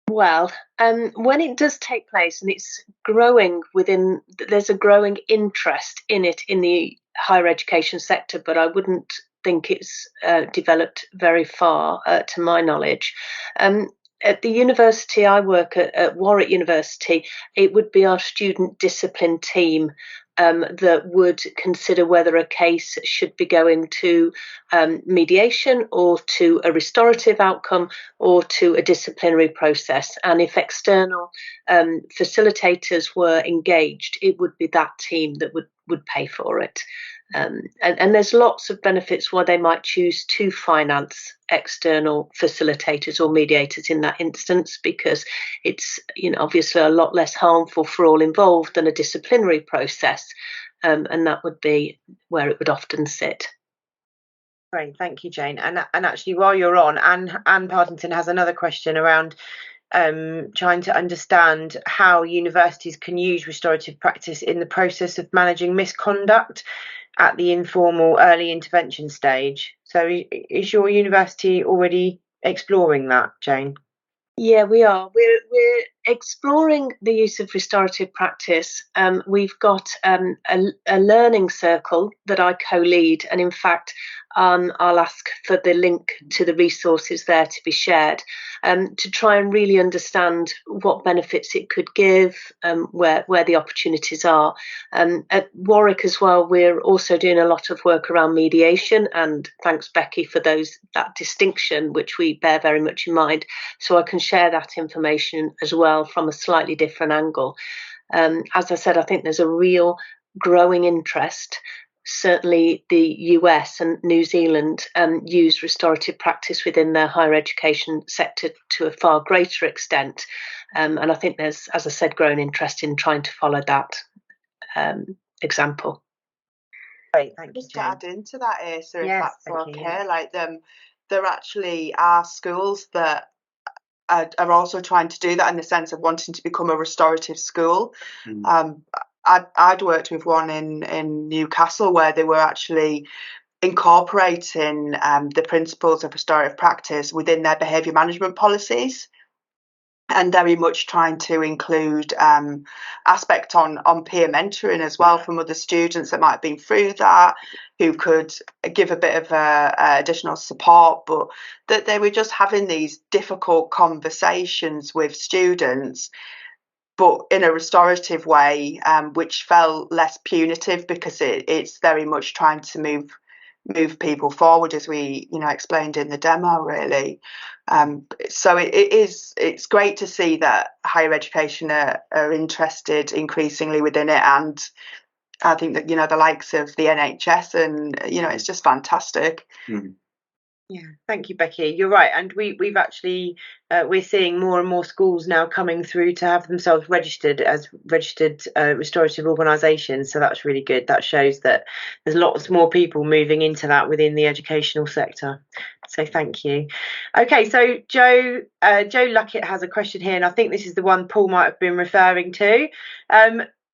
Well, when it does take place and it's growing there's a growing interest in it in the higher education sector, but I wouldn't think it's developed very far to my knowledge. At the university I work at Warwick University, it would be our student discipline team that would consider whether a case should be going to mediation or to a restorative outcome or to a disciplinary process. And if external facilitators were engaged, it would be that team that would pay for it. And there's lots of benefits why they might choose to finance external facilitators or mediators in that instance, because it's obviously a lot less harmful for all involved than a disciplinary process, and that would be where it would often sit. Great, thank you, Jane. And actually, while you're on, Anne Partington has another question around trying to understand how universities can use restorative practice in the process of managing misconduct at the informal early intervention stage. So is your university already exploring that, Jane? Yeah, we are. We're exploring the use of restorative practice. We've got a learning circle that I co-lead, and in fact, I'll ask for the link to the resources there to be shared, to try and really understand what benefits it could give, where the opportunities are. At Warwick as well, we're also doing a lot of work around mediation, and thanks, Becky, for that distinction, which we bear very much in mind. So I can share that information as well from a slightly different angle. As I said, I think there's a real growing interest. Certainly the US and New Zealand use restorative practice within their higher education sector to a far greater extent. And I think there's, as I said, growing interest in trying to follow that example. Great, thank you, Just Jane. to add into that, Asa, Yes, if that's okay, you. like there actually are schools that are also trying to do that in the sense of wanting to become a restorative school. I'd worked with one in Newcastle where they were actually incorporating the principles of restorative practice within their behaviour management policies, and very much trying to include aspect on peer mentoring as well from other students that might have been through that, who could give a bit of additional support, but that they were just having these difficult conversations with students, but in a restorative way, which felt less punitive, because it's very much trying to move move people forward, as we explained in the demo, really. So it's great to see that higher education are interested increasingly within it, and I think that the likes of the NHS, and it's just fantastic. Yeah, thank you, Becky. You're right, and we've actually we're seeing more and more schools now coming through to have themselves registered as registered restorative organisations. So that's really good. That shows that there's lots more people moving into that within the educational sector. So thank you. Okay, so Joe Luckett has a question here, and I think this is the one Paul might have been referring to.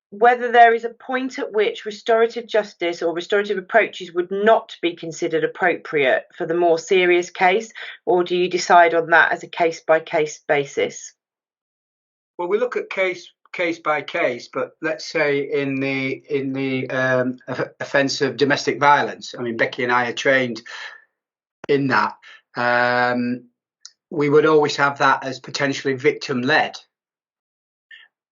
Whether there is a point at which restorative justice or restorative approaches would not be considered appropriate for the more serious case, or do you decide on that as a case-by-case basis? Well, we look at case by case, but let's say in the offence of domestic violence, I mean, Becky and I are trained in that. We would always have that as potentially victim-led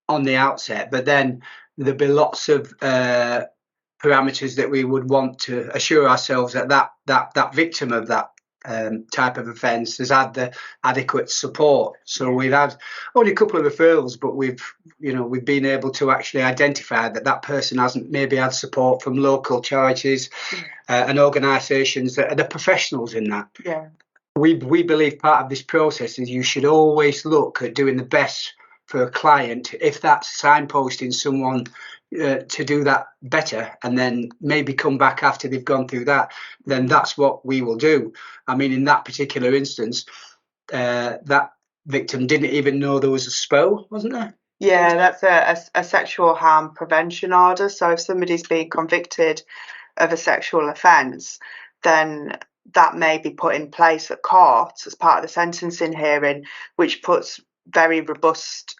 on the outset, but then there'd be lots of parameters that we would want to assure ourselves that victim of that type of offence has had the adequate support. So we've had only a couple of referrals, but we've been able to actually identify that person hasn't maybe had support from local charities and organisations that are the professionals in that. Yeah. We believe part of this process is you should always look at doing the best for a client. If that's signposting someone to do that better, and then maybe come back after they've gone through that, then that's what we will do. I mean, in that particular instance, that victim didn't even know there was a SPO, wasn't there? Yeah, that's a sexual harm prevention order. So if somebody's been convicted of a sexual offence, then that may be put in place at court as part of the sentencing hearing, which puts very robust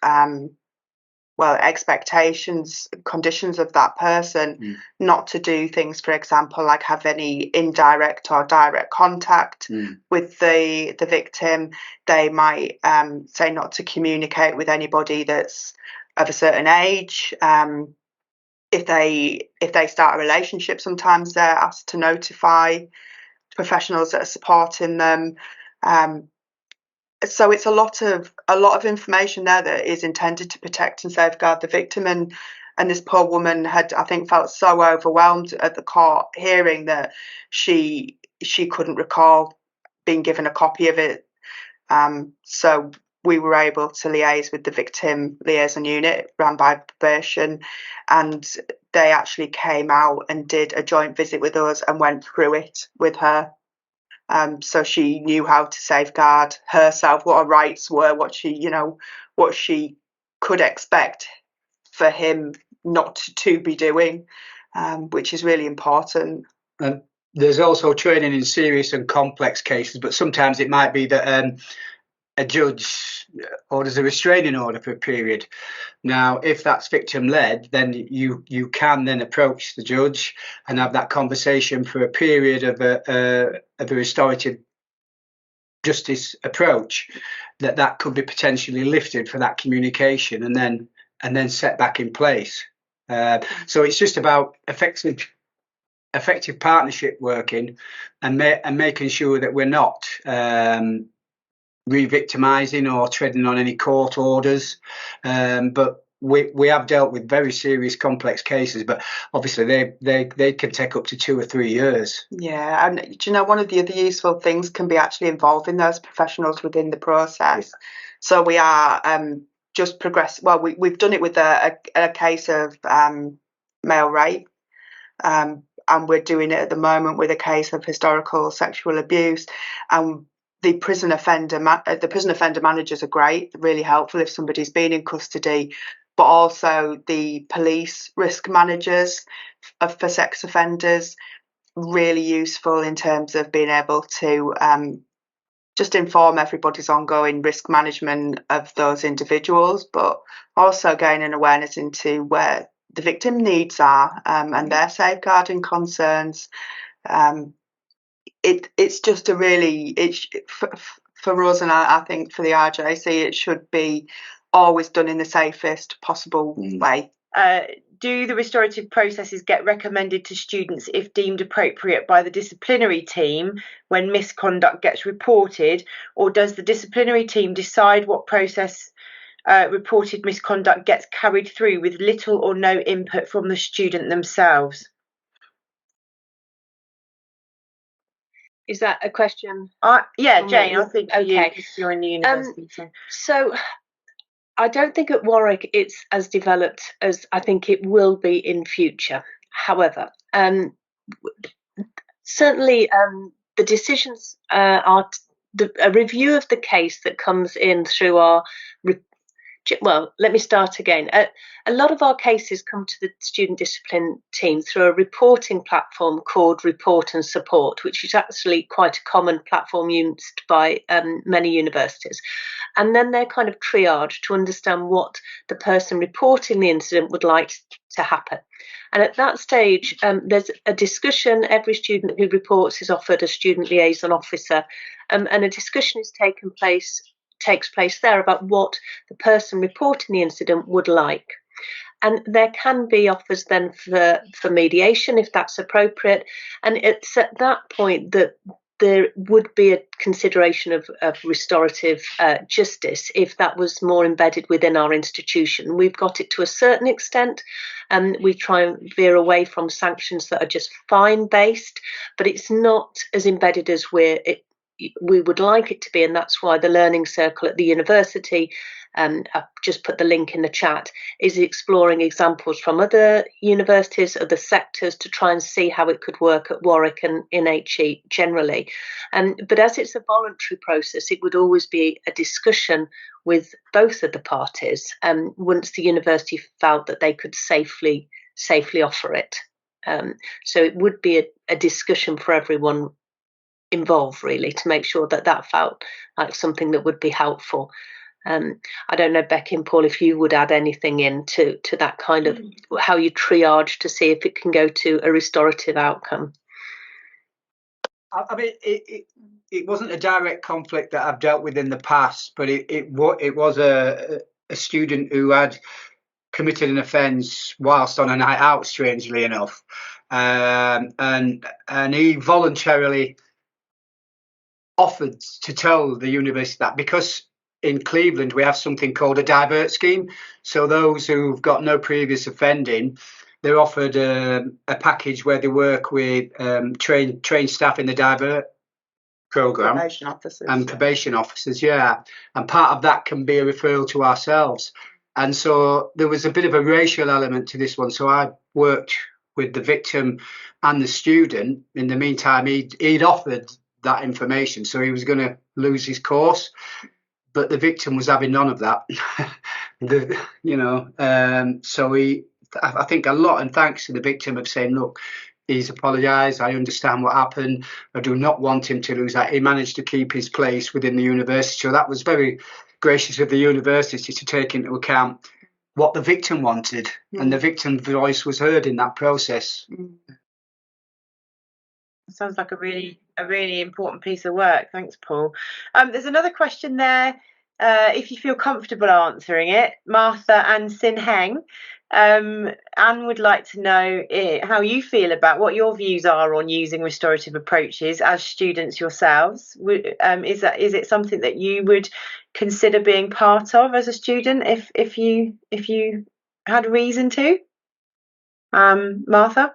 expectations, conditions of that person not to do things, for example, like have any indirect or direct contact with the victim. They might say not to communicate with anybody that's of a certain age. If they start a relationship, sometimes they're asked to notify professionals that are supporting them. So it's a lot of information there that is intended to protect and safeguard the victim, and this poor woman had, I think, felt so overwhelmed at the court hearing that she couldn't recall being given a copy of it. So we were able to liaise with the victim liaison unit run by probation, and they actually came out and did a joint visit with us and went through it with her. So she knew how to safeguard herself, what her rights were, what she could expect for him not to be doing, which is really important. And there's also training in serious and complex cases, but sometimes it might be that a judge orders a restraining order for a period. Now, if that's victim-led, then you can then approach the judge and have that conversation for a period of a restorative justice approach, that could be potentially lifted for that communication and then set back in place. So it's just about effective partnership working and making sure that we're not re-victimizing or treading on any court orders, but we have dealt with very serious complex cases, but obviously they can take up to 2 or 3 years. Yeah, and do you know, one of the other useful things can be actually involving those professionals within the process. So we are just progress. Well, we've done it with a case of male rape, and we're doing it at the moment with a case of historical sexual abuse. And the prison offender managers are great, really helpful if somebody's been in custody, but also the police risk managers for sex offenders, really useful in terms of being able to just inform everybody's ongoing risk management of those individuals, but also gaining awareness into where the victim needs are and their safeguarding concerns. It's just a really, for us, and I think for the RJC, it should be always done in the safest possible way. do the restorative processes get recommended to students if deemed appropriate by the disciplinary team when misconduct gets reported, or does the disciplinary team decide what process reported misconduct gets carried through with little or no input from the student themselves? Is that a question? Yeah, Jane, I think for you, okay. because you're in the university. So I don't think at Warwick it's as developed as I think it will be in future. However, certainly the decisions are a review of the case that comes in through our well, let me start again. A lot of our cases come to the student discipline team through a reporting platform called Report and Support, which is actually quite a common platform used by many universities. And then they're kind of triaged to understand what the person reporting the incident would like to happen. And at that stage, there's a discussion. Every student who reports is offered a student liaison officer, and a discussion takes place there about what the person reporting the incident would like. And there can be offers then for mediation if that's appropriate. And it's at that point that there would be a consideration of restorative justice if that was more embedded within our institution. We've got it to a certain extent, and we try and veer away from sanctions that are just fine based, but it's not as embedded as we would like it to be, and that's why the Learning Circle at the university, I've just put the link in the chat, is exploring examples from other universities, other sectors, to try and see how it could work at Warwick and in HE generally. But as it's a voluntary process, it would always be a discussion with both of the parties once the university felt that they could safely offer it. So it would be a discussion for everyone involved, really, to make sure that felt like something that would be helpful. I don't know, Becky and Paul, if you would add anything into that kind of how you triage to see if it can go to a restorative outcome. I mean, it wasn't a direct conflict that I've dealt with in the past, but it was a student who had committed an offence whilst on a night out, strangely enough, and he voluntarily offered to tell the university that, because in Cleveland we have something called a divert scheme. So those who've got no previous offending, they're offered a package where they work with trained staff in the divert program, Probation officers, and probation officers, yeah. And part of that can be a referral to ourselves. And so there was a bit of a racial element to this one. So I worked with the victim and the student. In the meantime, he'd offered that information, so he was going to lose his course, but the victim was having none of that. So I think a lot, and thanks to the victim of saying, look, he's apologised, I understand what happened, I do not want him to lose that. He managed to keep his place within the university, so that was very gracious of the university to take into account what the victim wanted, and the victim's voice was heard in that process. Sounds like a really important piece of work. Thanks, Paul. There's another question there. If you feel comfortable answering it, Martha and Sin Heng, Anne would like to know how you feel about what your views are on using restorative approaches as students yourselves. Is it something that you would consider being part of as a student if you had reason to? Martha?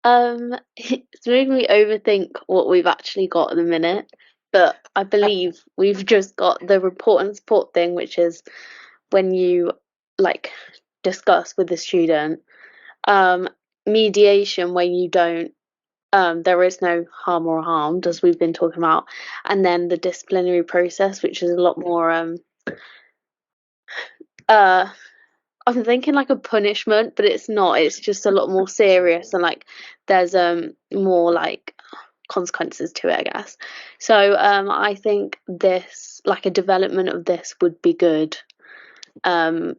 It's making me overthink what we've actually got at the minute, but I believe we've just got the report and support thing, which is when you discuss with the student. Mediation, when you don't, there is no harm or harmed, as we've been talking about, and then the disciplinary process, which is a lot more I'm thinking like a punishment, but it's not. It's just a lot more serious, and there's more consequences to it, I guess. So I think this, a development of this, would be good. As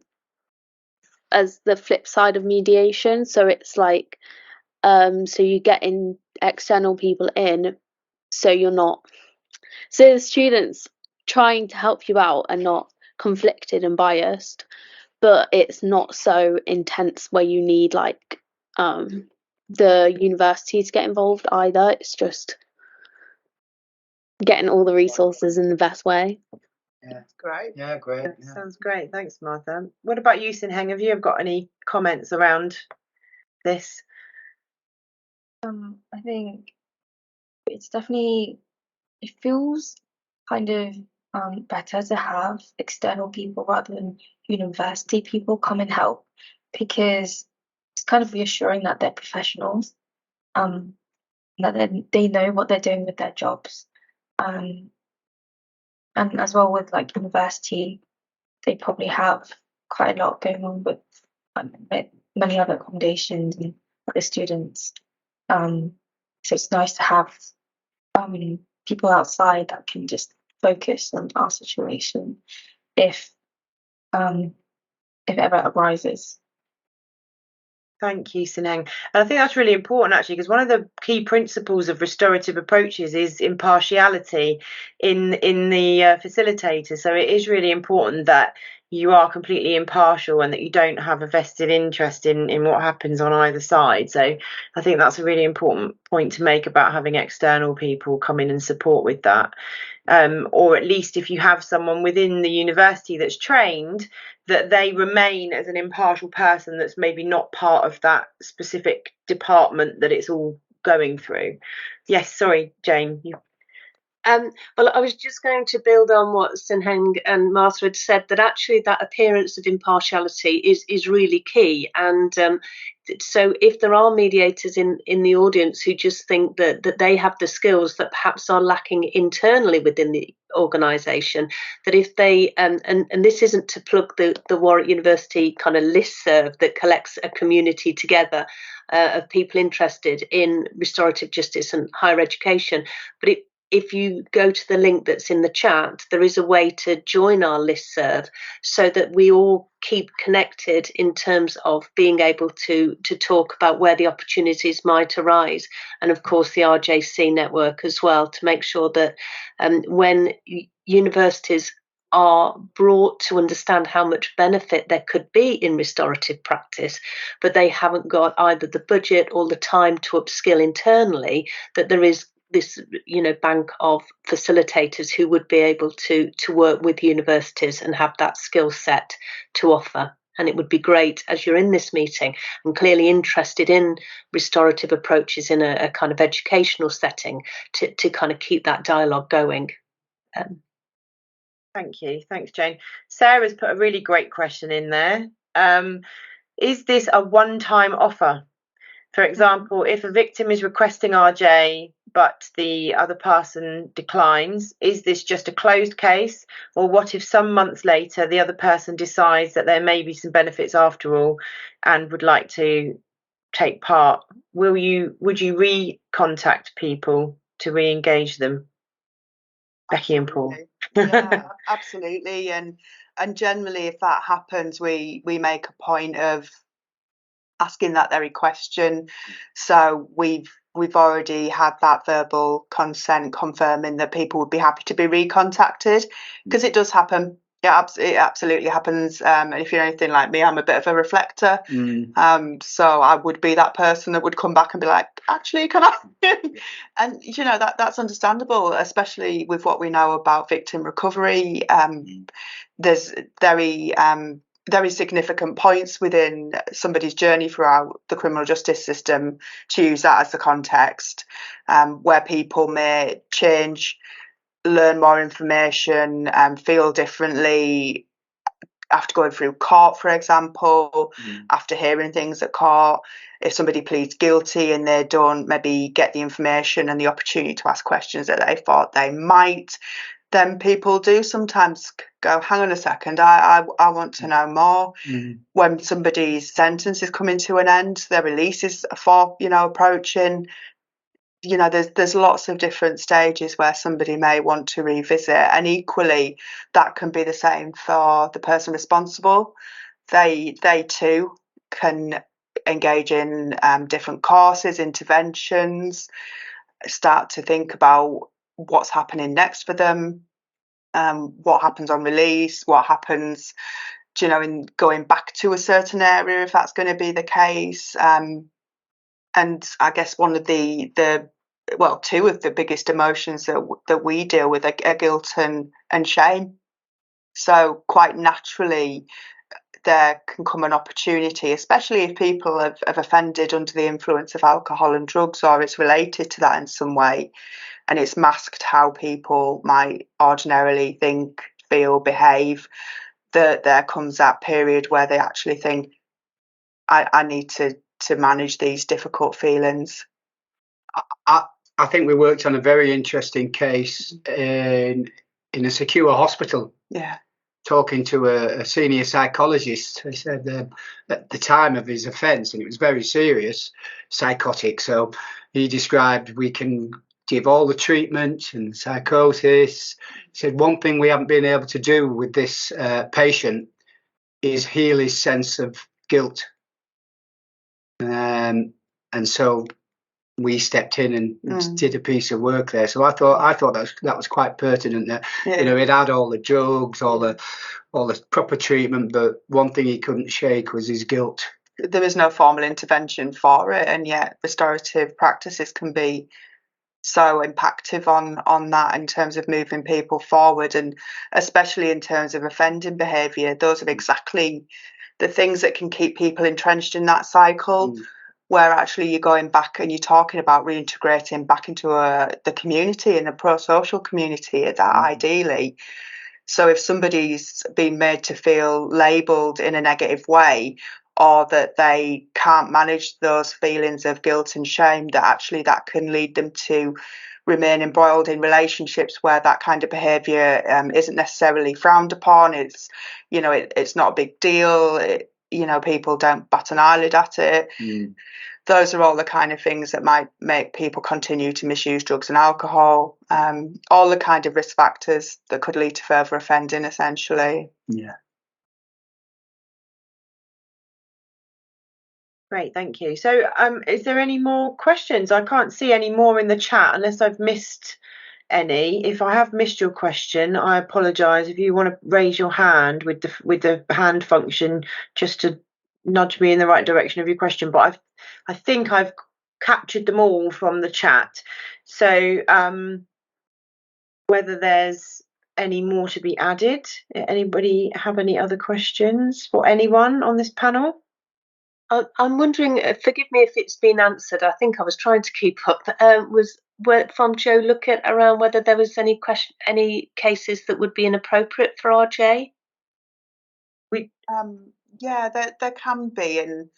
the flip side of mediation, so it's so you get in external people in, so you're not, so the students trying to help you out and not conflicted and biased. but it's not so intense where you need like the university to get involved either. It's just getting all the resources in the best way. Yeah, Great. yeah, great. That Yeah. sounds great. Thanks, Martha. What about you, Sinheng? Have you got any comments around this? I think it's definitely, it feels kind of better to have external people rather than university people come and help, because it's kind of reassuring that they're professionals, that they know what they're doing with their jobs. And as well with like university, they probably have quite a lot going on with many other accommodations and other students. So it's nice to have people outside that can just focus on our situation if it ever arises. Thank you, Sinheng. And I think that's really important, actually, because one of the key principles of restorative approaches is impartiality in the facilitator. So it is really important that you are completely impartial and that you don't have a vested interest in what happens on either side. So I think that's a really important point to make about having external people come in and support with that. Or at least if you have someone within the university that's trained, that they remain as an impartial person that's maybe not part of that specific department that it's all going through. Yes, sorry, Jane. Well, I was just going to build on what Sinheng and Martha had said, that actually that appearance of impartiality is really key. And so if there are mediators in the audience who just think that they have the skills that perhaps are lacking internally within the organisation, that if they, and this isn't to plug the Warwick University kind of listserv that collects a community together of people interested in restorative justice and higher education, but if you go to the link that's in the chat, there is a way to join our listserv so that we all keep connected in terms of being able to talk about where the opportunities might arise. And of course, the RJC network as well, to make sure that when universities are brought to understand how much benefit there could be in restorative practice, but they haven't got either the budget or the time to upskill internally, that there is this bank of facilitators who would be able to work with universities and have that skill set to offer. And it would be great, as you're in this meeting and clearly interested in restorative approaches in a kind of educational setting, to kind of keep that dialogue going. Thank you. Thanks, Jane. Sarah's put a really great question in there. Is this a one-time offer? For example, if a victim is requesting RJ, but the other person declines, is this just a closed case? Or what if some months later, the other person decides that there may be some benefits after all and would like to take part? Would you re-contact people to re-engage them? Becky and Paul. Yeah, absolutely. And generally, if that happens, we make a point of asking that very question. So we've already had that verbal consent confirming that people would be happy to be recontacted, because it does happen. Yeah, it absolutely happens. And if you're anything like me, I'm a bit of a reflector. So I would be that person that would come back and be like, actually, can I? And that's understandable, especially with what we know about victim recovery. There's very significant points within somebody's journey throughout the criminal justice system, to use that as the context, where people may change, learn more information, feel differently after going through court, for example, after hearing things at court. If somebody pleads guilty and they don't maybe get the information and the opportunity to ask questions that they thought they might, then people do sometimes go, hang on a second, I want to know more. When somebody's sentence is coming to an end, their release is approaching, there's lots of different stages where somebody may want to revisit. And equally, that can be the same for the person responsible. They too can engage in different courses, interventions, start to think about what's happening next for them, what happens on release, what happens in going back to a certain area if that's going to be the case. And I guess one of two of the biggest emotions that we deal with are guilt and shame. So quite naturally, there can come an opportunity, especially if people have offended under the influence of alcohol and drugs, or it's related to that in some way, and it's masked how people might ordinarily think, feel, behave, that there comes that period where they actually think, I need to manage these difficult feelings. I think we worked on a very interesting case in a secure hospital. Yeah. Talking to a senior psychologist, he said at the time of his offence, and it was very serious, psychotic. So he described, we can give all the treatment and psychosis. He said one thing we haven't been able to do with this patient is heal his sense of guilt. And so we stepped in and did a piece of work there. So I thought that was quite pertinent. That he'd had all the drugs, all the proper treatment, but one thing he couldn't shake was his guilt. There was no formal intervention for it, and yet restorative practices can be so impactful on that in terms of moving people forward, and especially in terms of offending behaviour. Those are exactly the things that can keep people entrenched in that cycle, where actually you're going back and you're talking about reintegrating back into the community, and a pro-social community at that, ideally. So if somebody's been made to feel labelled in a negative way, or that they can't manage those feelings of guilt and shame, that can lead them to remain embroiled in relationships where that kind of behaviour isn't necessarily frowned upon. It's it's not a big deal. People don't bat an eyelid at it. Those are all the kind of things that might make people continue to misuse drugs and alcohol, all the kind of risk factors that could lead to further offending, essentially. Yeah. Great, thank you. So is there any more questions? I can't see any more in the chat unless I've missed any. If I have missed your question, I apologise. If you want to raise your hand with the hand function, just to nudge me in the right direction of your question, but I think I've captured them all from the chat. So whether there's any more to be added, anybody have any other questions for anyone on this panel? I'm wondering, forgive me if it's been answered, I think I was trying to keep up, was from Joe Luckett around whether there was any cases that would be inappropriate for RJ? Yeah, there can be, and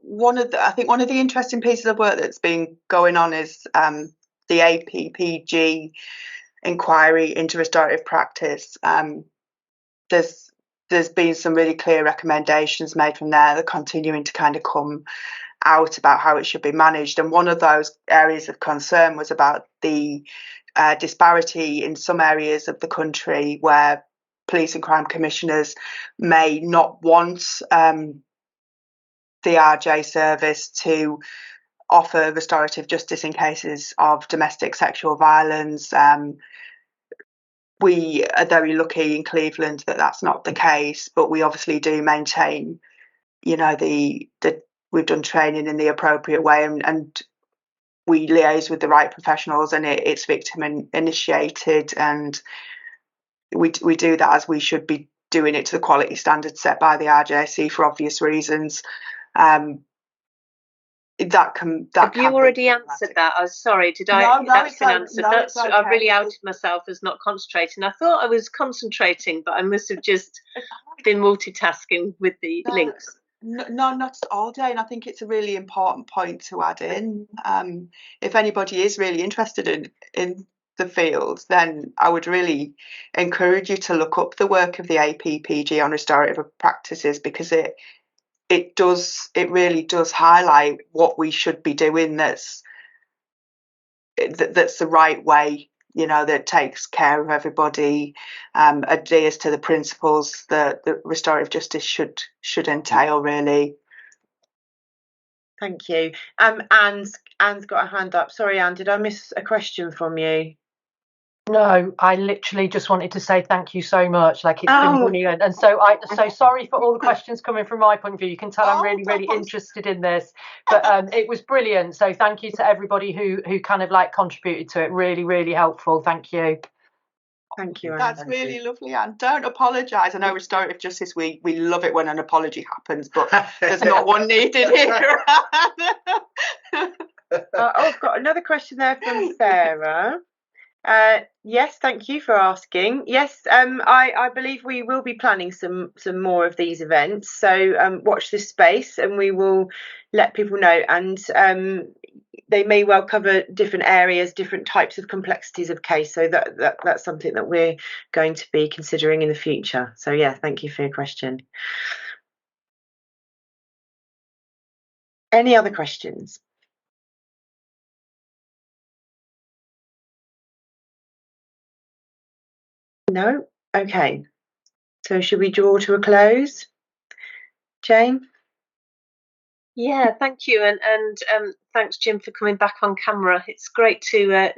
one of the interesting pieces of work that's been going on is the APPG inquiry into restorative practice. There's been some really clear recommendations made from there that are continuing to kind of come out about how it should be managed. And one of those areas of concern was about the disparity in some areas of the country where police and crime commissioners may not want the RJ service to offer restorative justice in cases of domestic sexual violence. We are very lucky in Cleveland that that's not the case, but we obviously do maintain, that we've done training in the appropriate way, and we liaise with the right professionals, and it's victim initiated, and we do that as we should be doing it to the quality standards set by the RJC for obvious reasons. Have you already answered that? I'm sorry, did I? No, that's been answered. No, okay. I've really outed myself as not concentrating. I thought I was concentrating, but I must have just been multitasking with the links. No, not all, Jane. I think it's a really important point to add in. If anybody is really interested in the field, then I would really encourage you to look up the work of the APPG on restorative practices, because it really does highlight what we should be doing that's the right way, that takes care of everybody, adheres to the principles that restorative justice should entail, really. Thank you. Anne's got a hand up. Sorry, Anne, did I miss a question from you? No, I literally just wanted to say thank you so much. Like, it's been brilliant, and so sorry for all the questions coming from my point of view. You can tell I'm really interested in this, but it was brilliant. So thank you to everybody who kind of like contributed to it. Really helpful. Thank you. Thank you, Anne. That's really lovely, Anne. Don't apologise. I know Restorative Justice, we love it when an apology happens, but there's not one needed here. I've got another question there from Sarah. Yes, thank you for asking. Yes, I believe we will be planning some more of these events. So watch this space, and we will let people know. And they may well cover different areas, different types of complexities of case. So that's something that we're going to be considering in the future. So yeah, thank you for your question. Any other questions? No? Okay. So should we draw to a close? Jane? Yeah, thank you, and thanks, Jim, for coming back on camera. It's great to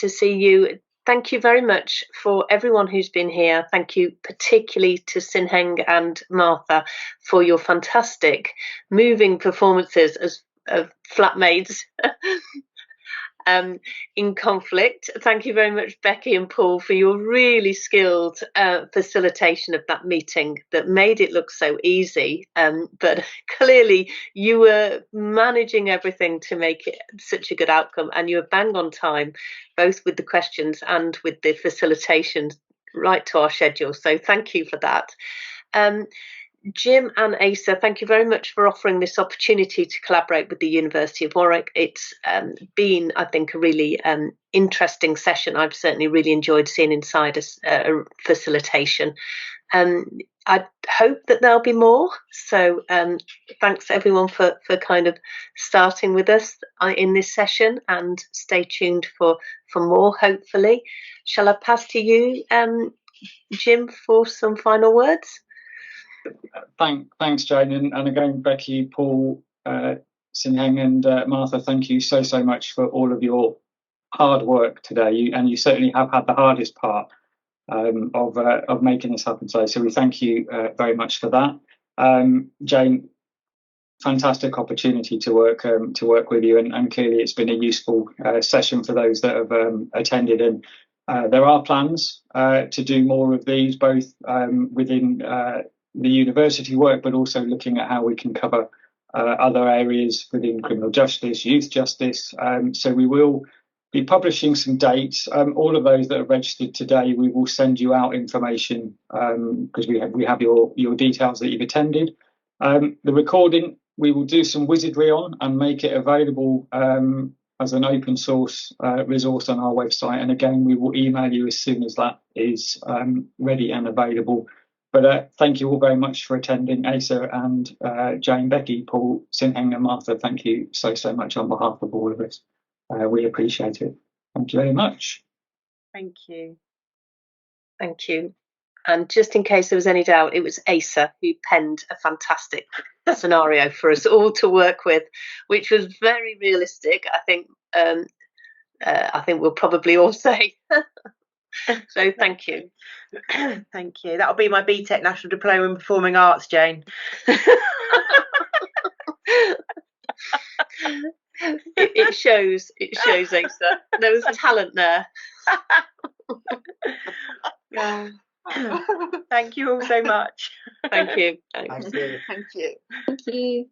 see you. Thank you very much for everyone who's been here. Thank you particularly to Sinheng and Martha for your fantastic, moving performances as flatmates. In conflict. Thank you very much, Becky and Paul, for your really skilled facilitation of that meeting that made it look so easy. But clearly you were managing everything to make it such a good outcome, and you were bang on time, both with the questions and with the facilitation right to our schedule. So thank you for that. Jim and Asa, thank you very much for offering this opportunity to collaborate with the University of Warwick. It's been, I think, a really interesting session. I've certainly really enjoyed seeing inside a facilitation. I hope that there'll be more. So thanks everyone for kind of starting with us in this session, and stay tuned for more, hopefully. Shall I pass to you, Jim, for some final words? Thanks, Jane, and again, Becky, Paul, Sinheng, and Martha, thank you so much for all of your hard work today. You certainly have had the hardest part of making this happen today. So we thank you very much for that. Jane, fantastic opportunity to work with you, and clearly it's been a useful session for those that have attended. And there are plans to do more of these, both within the university work, but also looking at how we can cover other areas within criminal justice, youth justice. So we will be publishing some dates. All of those that are registered today, we will send you out information because we have your details that you've attended. The recording, we will do some wizardry on and make it available as an open source resource on our website. And again, we will email you as soon as that is ready and available. But thank you all very much for attending. Asa and Jane, Becky, Paul, Sinheng and Martha, thank you so much on behalf of all of us. We appreciate it. Thank you very much. Thank you. Thank you. And just in case there was any doubt, it was Asa who penned a fantastic scenario for us all to work with, which was very realistic. I think we'll probably all say. So thank you. Thank you. That'll be my BTEC National Diploma in Performing Arts, Jane. It shows, Asa. There was talent there. Yeah. Thank you all so much. Thank you. Thank you. Thank you. Thank you.